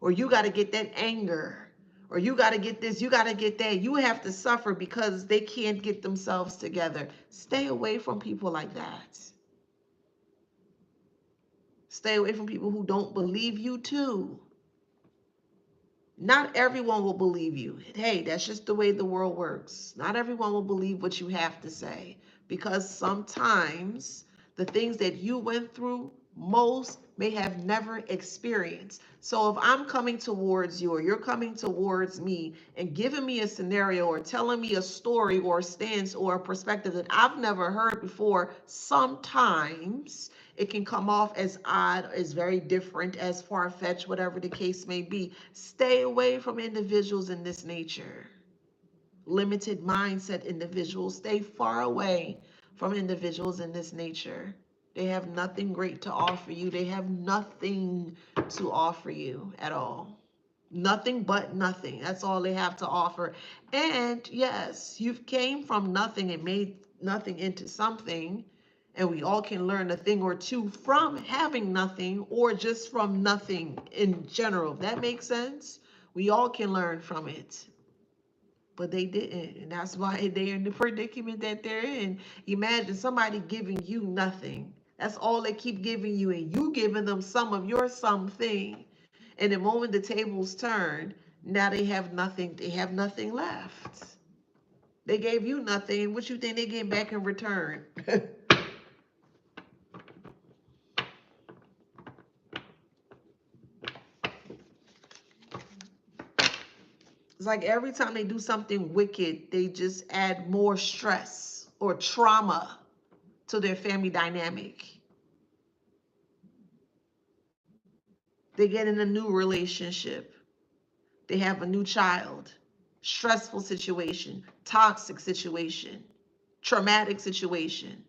or you got to get that anger, or you got to get this, you got to get that. You have to suffer because they can't get themselves together. Stay away from people like that. Stay away from people who don't believe you too. Not everyone will believe you. Hey, that's just the way the world works. Not everyone will believe what you have to say, because sometimes the things that you went through, most may have never experienced. So if I'm coming towards you, or you're coming towards me and giving me a scenario or telling me a story or a stance or a perspective that I've never heard before, sometimes it can come off as odd, as very different, as far-fetched, whatever the case may be. Stay away from individuals in this nature. Limited mindset individuals. Stay far away from individuals in this nature. They have nothing great to offer you. They have nothing to offer you at all. Nothing but nothing. That's all they have to offer. And yes, you've came from nothing and made nothing into something. And we all can learn a thing or two from having nothing, or just from nothing in general. If that makes sense, we all can learn from it. But they didn't. And that's why they're in the predicament that they're in. Imagine somebody giving you nothing. That's all they keep giving you, and you giving them some of your something. And the moment the tables turn, now they have nothing. They have nothing left. They gave you nothing. What you think they get back in return? It's like every time they do something wicked, they just add more stress or trauma to their family dynamic. They get in a new relationship. They have a new child. Stressful situation, toxic situation, traumatic situation.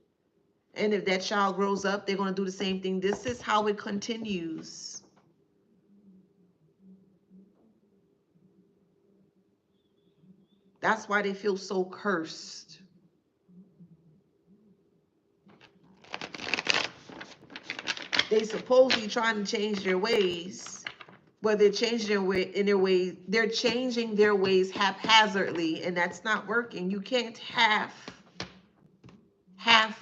And if that child grows up, they're going to do the same thing. This is how it continues. That's why they feel so cursed. They supposedly trying to change their ways, but they're changing their way in their ways. They're changing their ways haphazardly, and that's not working. You can't half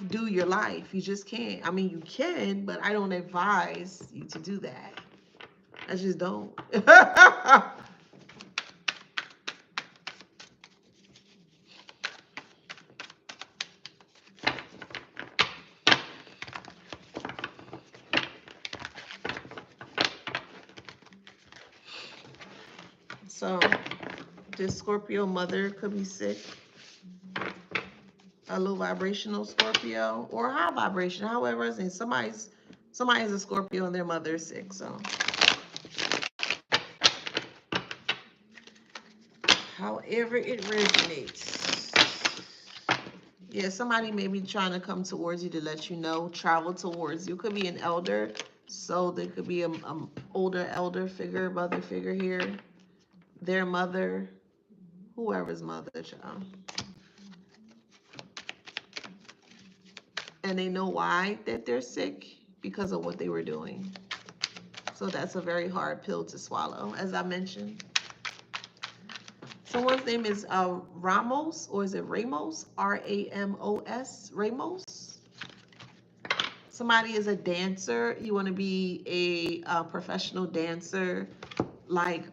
do your life. You just can't. I mean, you can, but I don't advise you to do that. I just don't. So this Scorpio mother could be sick. A low vibrational Scorpio or high vibration, however, somebody's a Scorpio and their mother is sick. So however it resonates. Yeah, somebody may be trying to come towards you to let you know, travel towards you. Could be an elder, so there could be an older elder figure, mother figure here. Their mother, whoever's mother, child. And they know why that they're sick, because of what they were doing. So that's a very hard pill to swallow, as I mentioned. Someone's name is Ramos, or is it Ramos? Ramos, Ramos. Somebody is a dancer. You want to be a professional dancer, like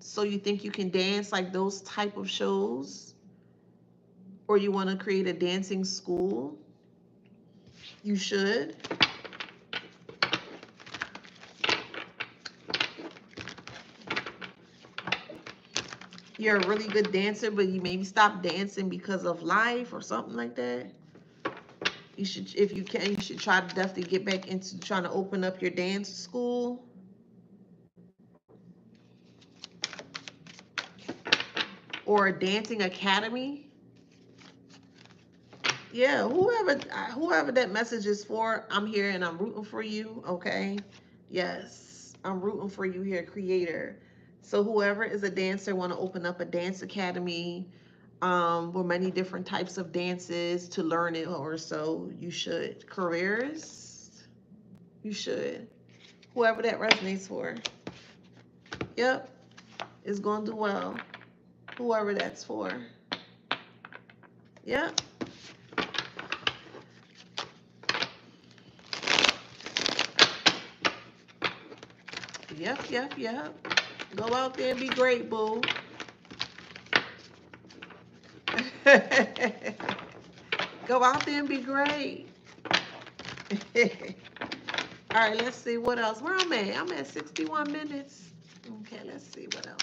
so you think you can dance, like those type of shows, or you want to create a dancing school. You should. You're a really good dancer, but you maybe stop dancing because of life or something like that. You should, if you can, you should try to definitely get back into trying to open up your dance school. Or a dancing academy. Yeah, whoever that message is for, I'm here and I'm rooting for you, okay? Yes. I'm rooting for you here, creator. So whoever is a dancer want to open up a dance academy with many different types of dances to learn it, or so you should. Careers, you should. Whoever that resonates for. Yep, is going to do well. Whoever that's for. Yep. Yep, yep, yep. Go out there and be great, boo. Go out there and be great. All right, let's see what else. Where I'm at? I'm at 61 minutes. Okay, let's see what else.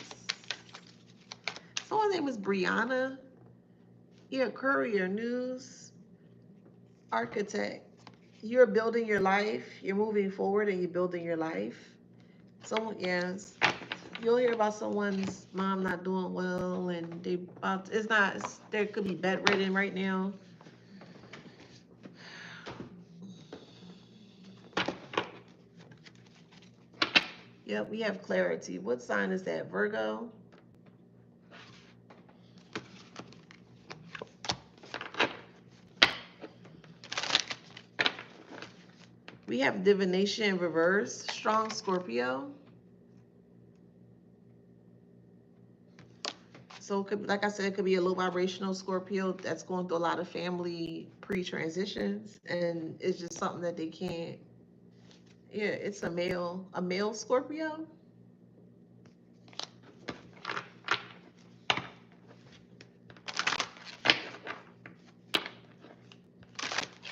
Someone's name is Brianna. You're a courier, news, architect. You're building your life. You're moving forward and you're building your life. Someone, yes. You'll hear about someone's mom not doing well and they about, it's not, there could be bedridden right now. Yep, we have clarity. What sign is that? Virgo? We have divination in reverse. Strong Scorpio. So, it could, like I said, it could be a low vibrational Scorpio that's going through a lot of family pre-transitions, and it's just something that they can't. Yeah, it's a male Scorpio.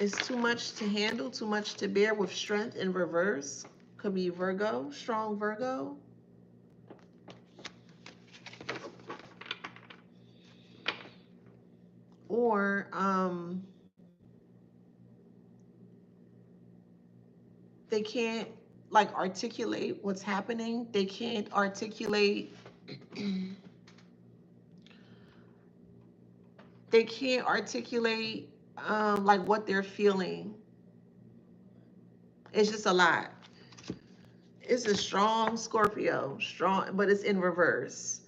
It's too much to handle, too much to bear with strength in reverse. Could be Virgo, strong Virgo. Or they can't like articulate what's happening. They can't articulate they can't articulate like what they're feeling. It's just a lot. It's a strong Scorpio, strong, but it's in reverse.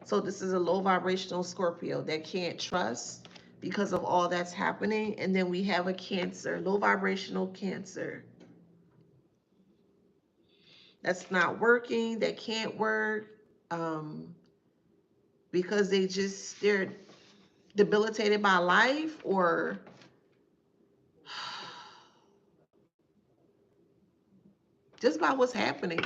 So this is a low vibrational Scorpio that can't trust because of all that's happening. And then we have a Cancer, low vibrational Cancer. That's not working, that can't work, um, because they're debilitated by life or just by what's happening.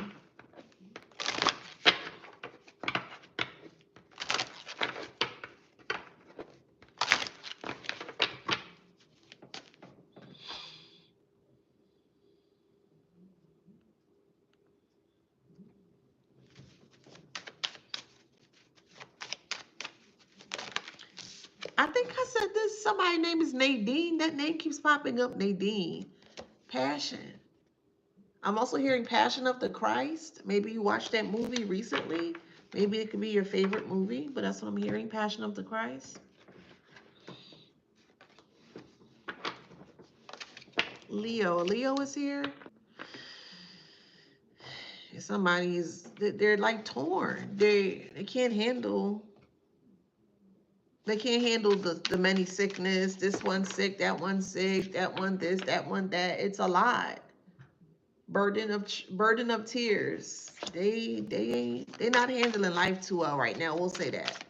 I think I said this. Somebody's name is Nadine. That name keeps popping up. Nadine. Passion. I'm also hearing Passion of the Christ. Maybe you watched that movie recently. Maybe it could be your favorite movie, but that's what I'm hearing. Passion of the Christ. Leo. Leo is here. Somebody is, they're like torn. They can't handle. They can't handle the many sickness. This one's sick, that one's sick, that one this, that one that. It's a lot. Burden of tears. They not handling life too well right now. We'll say that.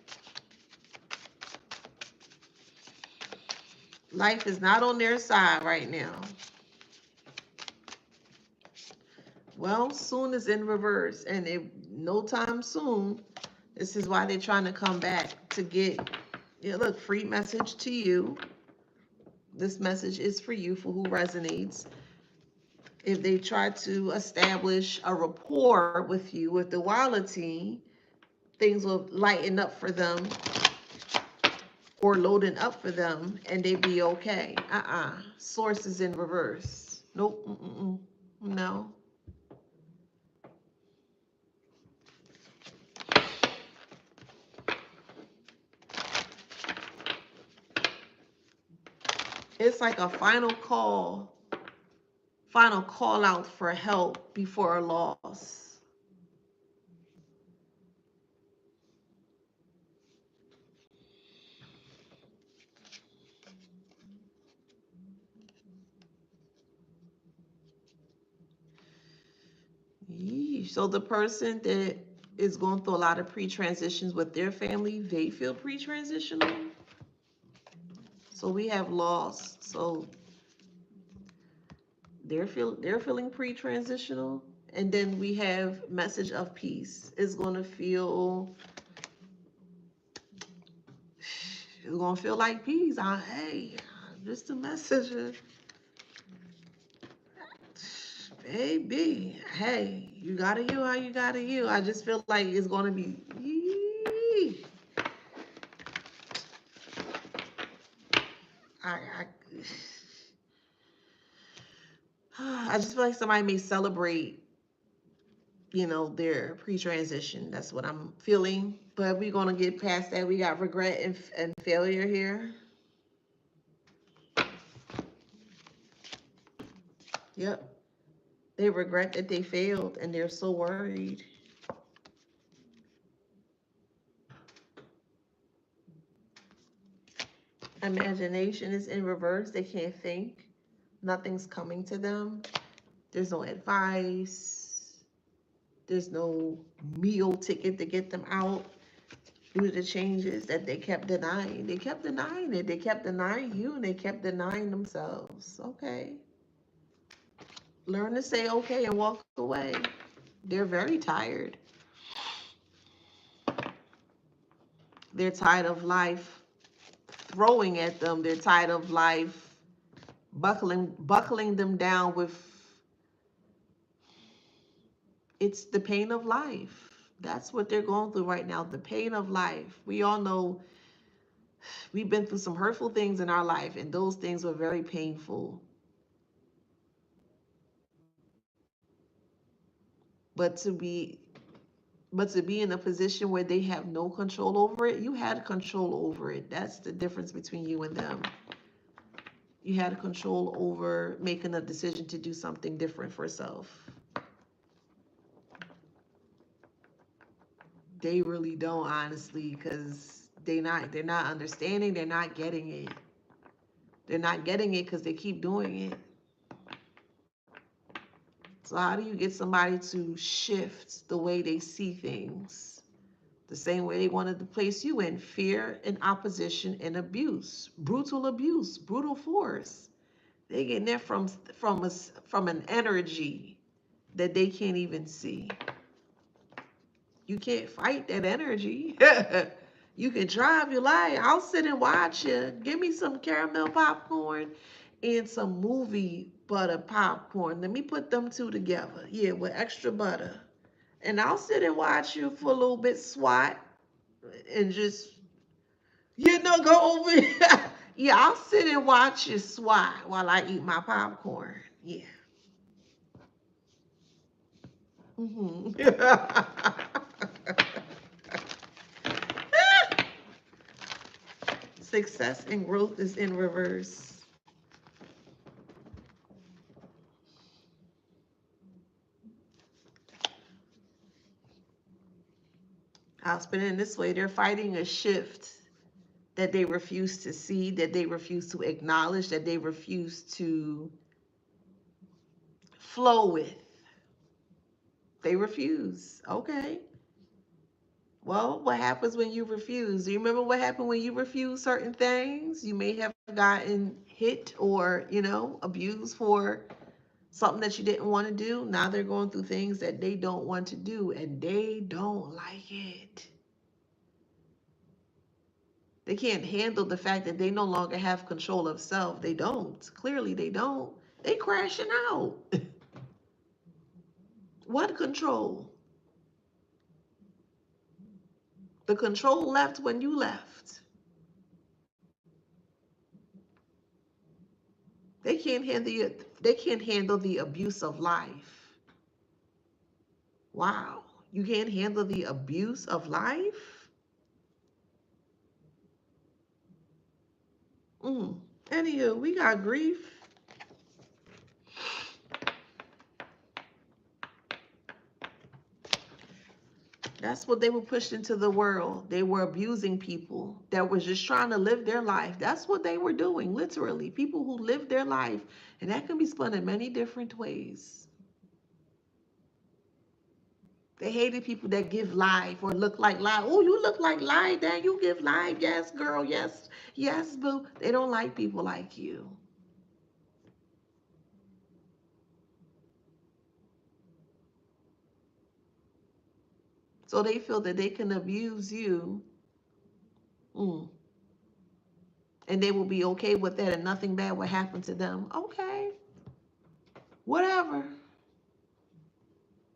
Life is not on their side right now. Well, soon is in reverse, and if no time soon, this is why they're trying to come back to get. Yeah, look, free message to you. This message is for you, for who resonates. If they try to establish a rapport with you with duality, things will lighten up for them or loading up for them and they be okay. Source is in reverse. Nope. No. It's like a final call out for help before a loss. So the person that is going through a lot of pre-transitions with their family, they feel pre-transitional. So we have loss. So they're feeling pre-transitional. And then we have message of peace. It's gonna feel like peace. Hey, just a message. Baby, hey, you gotta you how you gotta you. I just feel like it's gonna be. I I just feel like somebody may celebrate, their pre-transition. That's what I'm feeling. But we're gonna get past that. We got regret and failure here. Yep. They regret that they failed and they're so worried. Imagination is in reverse. They can't think. Nothing's coming to them. There's no advice. There's no meal ticket to get them out due to the changes that they kept denying. They kept denying it. They kept denying you and they kept denying themselves. Okay. Learn to say okay and walk away. They're very tired. They're tired of life throwing at them. They're tired of life buckling them down with it's the pain of life. That's what they're going through right now, the pain of life. We all know we've been through some hurtful things in our life, and those things were very painful. But to be in a position where they have no control over it, you had control over it. That's the difference between you and them. You had control over making a decision to do something different for self. They really don't, honestly, because they're not understanding, they're not getting it. They're not getting it because they keep doing it. So how do you get somebody to shift the way they see things? The same way they wanted to place you in fear and opposition and abuse, brutal force. They getting it from an energy that they can't even see. You can't fight that energy. You can try if you like. I'll sit and watch you. Give me some caramel popcorn and some movie butter popcorn. Let me put them two together. Yeah, with extra butter. And I'll sit and watch you for a little bit swat and just, go over. Yeah, I'll sit and watch you swat while I eat my popcorn. Yeah. Hmm. Success and growth is in reverse. I'll spin it in this way. They're fighting a shift that they refuse to see, that they refuse to acknowledge, that they refuse to flow with. They refuse. Okay. Well, what happens when you refuse? Do you remember what happened when you refuse certain things? You may have gotten hit or, abused for something that you didn't want to do. Now they're going through things that they don't want to do and they don't like it. They can't handle the fact that they no longer have control of self. They don't. Clearly, they don't. They crashing out. What control? The control left when you left. They can't handle the abuse of life. Wow. You can't handle the abuse of life? Anywho, we got grief. That's what they were pushed into the world. They were abusing people that was just trying to live their life. That's what they were doing, literally. People who live their life. And that can be spun in many different ways. They hated people that give life or look like life. Oh, you look like life, then you give life. Yes, girl. Yes, yes, boo. They don't like people like you. So they feel that they can abuse you, mm, and they will be okay with that and nothing bad will happen to them. Okay, whatever.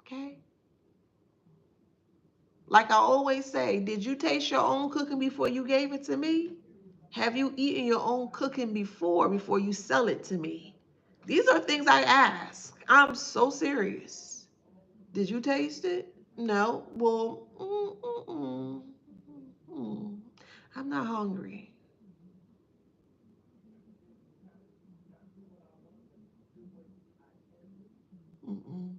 Okay. Like I always say, did you taste your own cooking before you gave it to me? Have you eaten your own cooking before you sell it to me? These are things I ask. I'm so serious. Did you taste it? No. Well, mm. I'm not hungry. Mm-mm.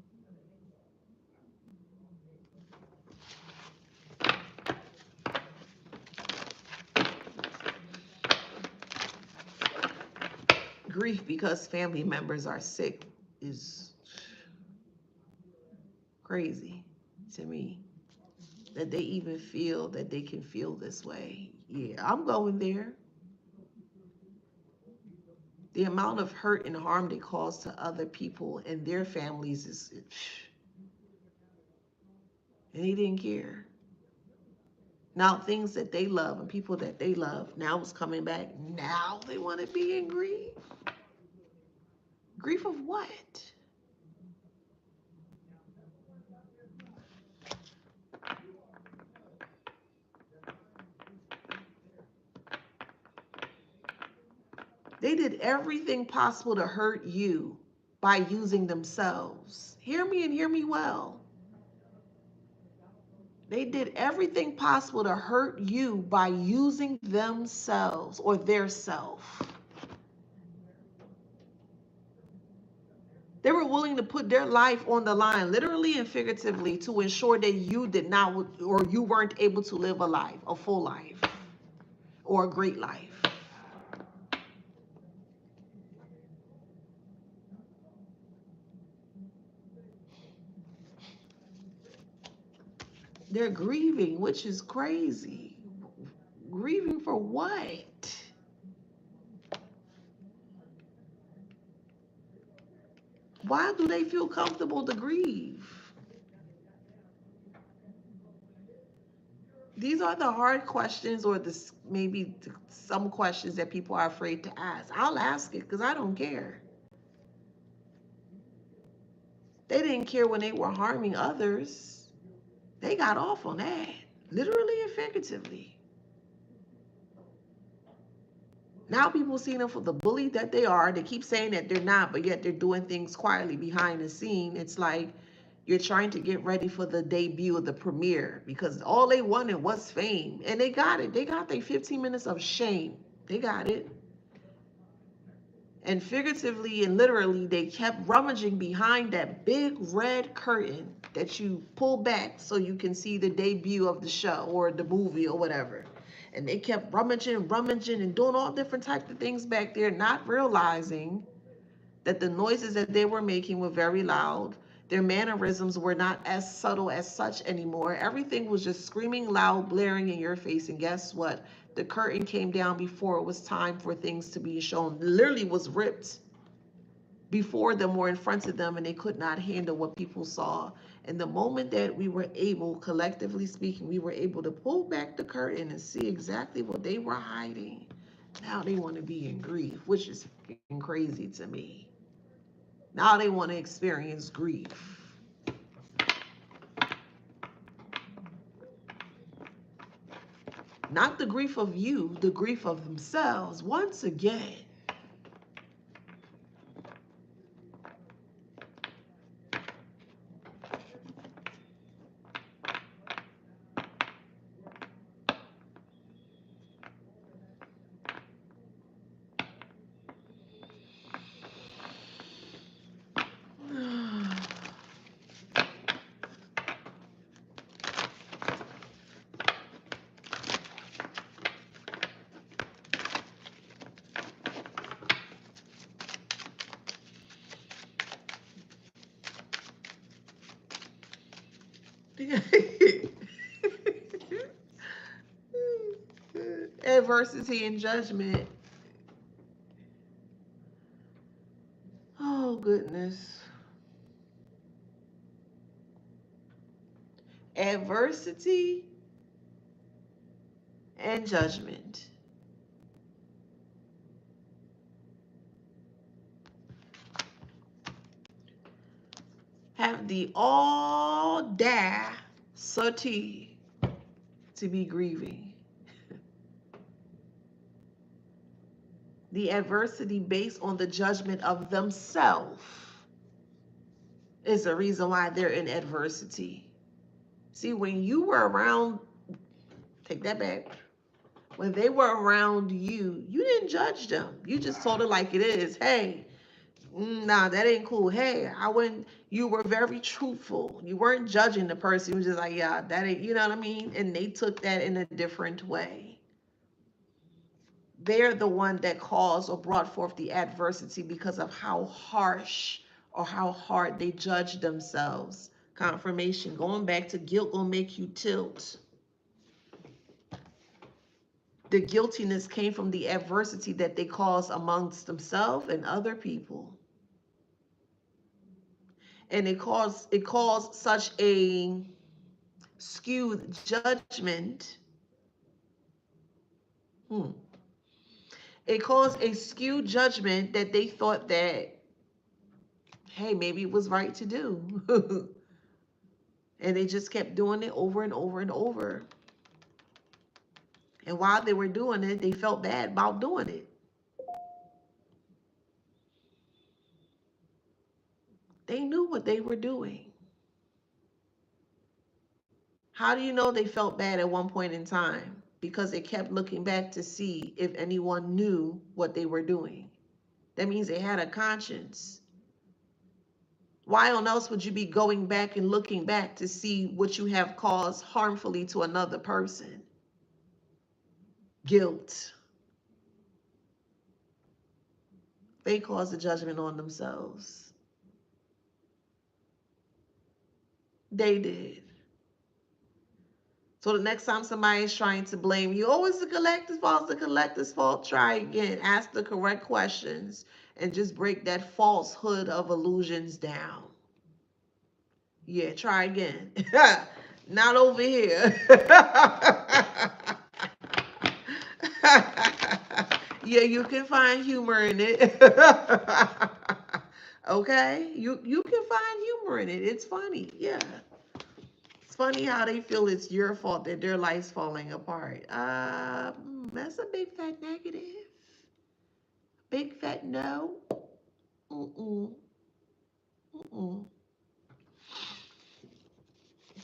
Grief because family members are sick is crazy to me. That they even feel that they can feel this way. Yeah, I'm going there. The amount of hurt and harm they cause to other people and their families is, and they didn't care. Now things that they love and people that they love now is coming back. Now they want to be in grief. Grief of what? They did everything possible to hurt you by using themselves. Hear me and hear me well. They did everything possible to hurt you by using themselves or their self. They were willing to put their life on the line, literally and figuratively, to ensure that you did not or you weren't able to live a life, a full life, or a great life. They're grieving, which is crazy. Grieving for what? Why do they feel comfortable to grieve? These are the hard questions, or maybe some questions that people are afraid to ask. I'll ask it because I don't care. They didn't care when they were harming others. They got off on that, literally and figuratively. Now people see them for the bully that they are. They keep saying that they're not, but yet they're doing things quietly behind the scene. It's like you're trying to get ready for the debut of the premiere because all they wanted was fame. And they got it. They got their 15 minutes of shame. They got it. And figuratively and literally, they kept rummaging behind that big red curtain that you pull back so you can see the debut of the show or the movie or whatever. And they kept rummaging, and doing all different types of things back there, not realizing that the noises that they were making were very loud. Their mannerisms were not as subtle as such anymore. Everything was just screaming loud, blaring in your face. And guess what? The curtain came down before it was time for things to be shown. Literally was ripped before them or in front of them, and they could not handle what people saw. And the moment that we were able, collectively speaking, we were able to pull back the curtain and see exactly what they were hiding, now they want to be in grief, which is crazy to me. Now they want to experience grief. Not the grief of you, the grief of themselves. Once again, Adversity and judgment. Oh, goodness. Adversity and judgment have the audacity to be grieving. The adversity based on the judgment of themselves is the reason why they're in adversity. See, when you were around, take that back. When they were around you, you didn't judge them. You just told it like it is. Hey, nah, that ain't cool. Hey, I wouldn't. You were very truthful. You weren't judging the person. You were just like, yeah, that ain't, you know what I mean? And they took that in a different way. They're the one that caused or brought forth the adversity because of how harsh or how hard they judged themselves. Confirmation. Going back to guilt gonna make you tilt. The guiltiness came from the adversity that they caused amongst themselves and other people. And it caused such a skewed judgment. Hmm. It caused a skewed judgment that they thought that, hey, maybe it was right to do. And they just kept doing it over and over and over. And while they were doing it, they felt bad about doing it. They knew what they were doing. How do you know they felt bad at one point in time? Because they kept looking back to see if anyone knew what they were doing. That means they had a conscience. Why on else would you be going back and looking back to see what you have caused harmfully to another person? Guilt. They caused the judgment on themselves. They did. So the next time somebody is trying to blame you, oh, it's the collector's fault, it's the collector's fault, try again. Ask the correct questions and just break that falsehood of illusions down. Yeah, try again. Not over here. Yeah, you can find humor in it. Okay? You can find humor in it. It's funny. Yeah. It's funny how they feel it's your fault that their life's falling apart. That's a big fat negative. Big fat no. Mm-mm. Mm-mm.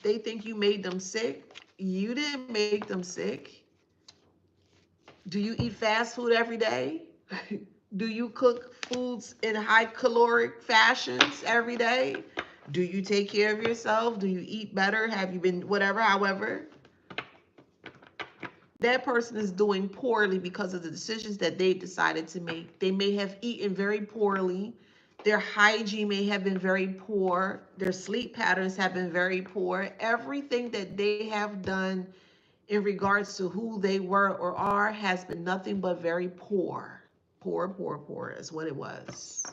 They think you made them sick. You didn't make them sick. Do you eat fast food every day? Do you cook foods in high caloric fashions every day? Do you take care of yourself? Do you eat better? Have you been whatever, however? That person is doing poorly because of the decisions that they decided to make. They may have eaten very poorly. Their hygiene may have been very poor. Their sleep patterns have been very poor. Everything that they have done in regards to who they were or are has been nothing but very poor. Poor, poor, poor is what it was.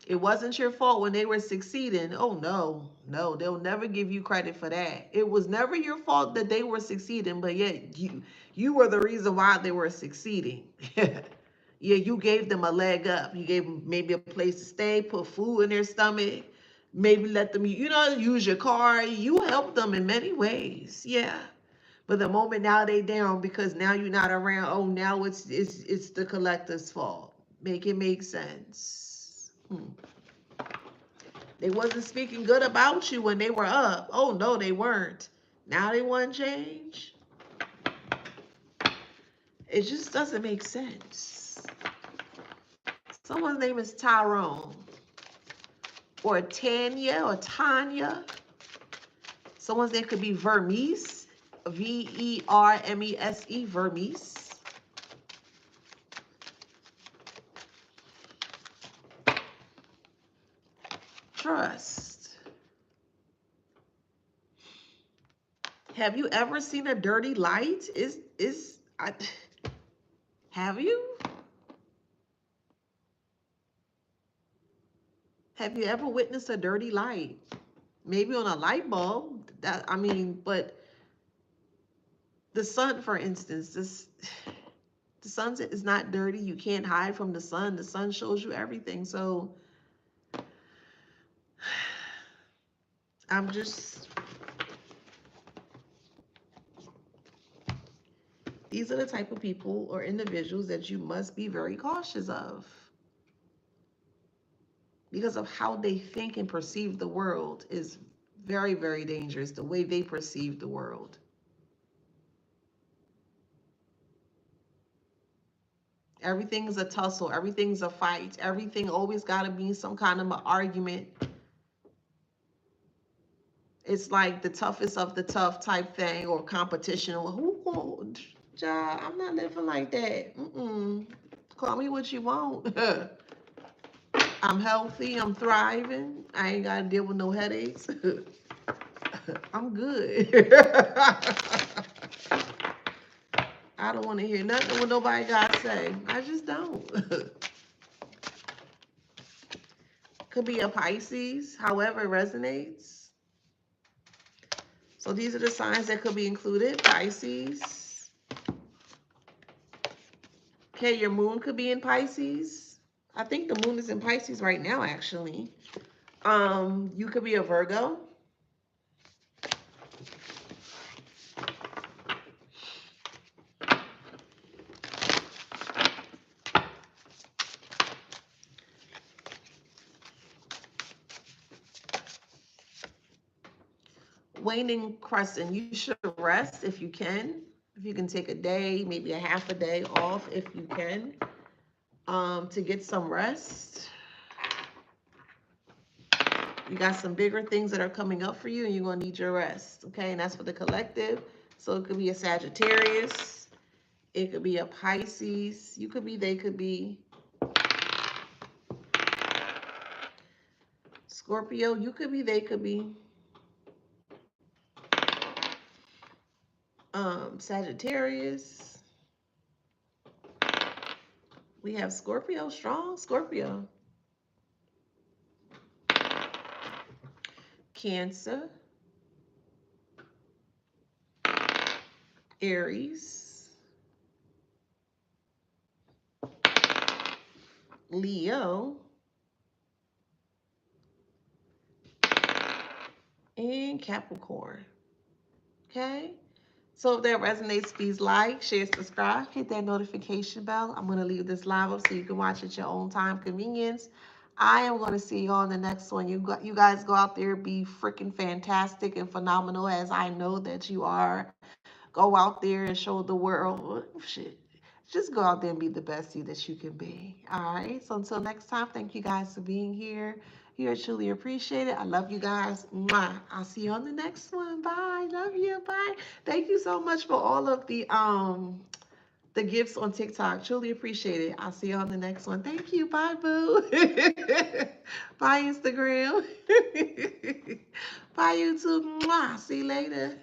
It wasn't your fault when they were succeeding. Oh, no, no, they'll never give you credit for that. It was never your fault that they were succeeding, but yet you were the reason why they were succeeding. Yeah, you gave them a leg up. You gave them maybe a place to stay, put food in their stomach, maybe let them, use your car. You helped them in many ways. Yeah. But the moment now they down because now you're not around, oh, now it's the collector's fault. Make it make sense. They wasn't speaking good about you when they were up. Oh no, they weren't. Now they want change. It just doesn't make sense. Someone's name is Tyrone or Tanya or Tanya. Someone's name could be Vermise, Vermese, Vermise. Have you ever seen a dirty light? Have you? Have you ever witnessed a dirty light? Maybe on a light bulb. That I mean, but the sun, for instance, the sun is not dirty. You can't hide from the sun. The sun shows you everything. So I'm just, these are the type of people or individuals that you must be very cautious of because of how they think and perceive the world is very, very dangerous. The way they perceive the world. Everything's a tussle. Everything's a fight. Everything always got to be some kind of an argument. It's like the toughest of the tough type thing or competition. Or who? I'm not living like that. Call me what you want. I'm healthy. I'm thriving. I ain't got to deal with no headaches. I'm good. I don't want to hear nothing what nobody got to say. I just don't. Could be a Pisces, however it resonates. So these are the signs that could be included. Pisces. Okay, your moon could be in Pisces. I think the moon is in Pisces right now, actually. You could be a Virgo. Waning crescent, you should rest if you can. If you can take a day, maybe a half a day off if you can, to get some rest. You got some bigger things that are coming up for you and you're going to need your rest, okay? And that's for the collective. So it could be a Sagittarius. It could be a Pisces. You could be, they could be. Scorpio, you could be, they could be. Sagittarius. We have Scorpio, strong Scorpio. Cancer. Aries. Leo. And Capricorn. Okay? So if that resonates, please like, share, subscribe, hit that notification bell. I'm going to leave this live up so you can watch at your own time convenience. I am going to see you on the next one. You guys go out there, be freaking fantastic and phenomenal as I know that you are. Go out there and show the world. Shit. Just go out there and be the best you that you can be. All right. So until next time, thank you guys for being here. You are truly appreciated. I love you guys. Mwah. I'll see you on the next one. Bye. Love you. Bye. Thank you so much for all of the gifts on TikTok. Truly appreciate it. I'll see you on the next one. Thank you. Bye, boo. Bye, Instagram. Bye, YouTube. Mwah. See you later.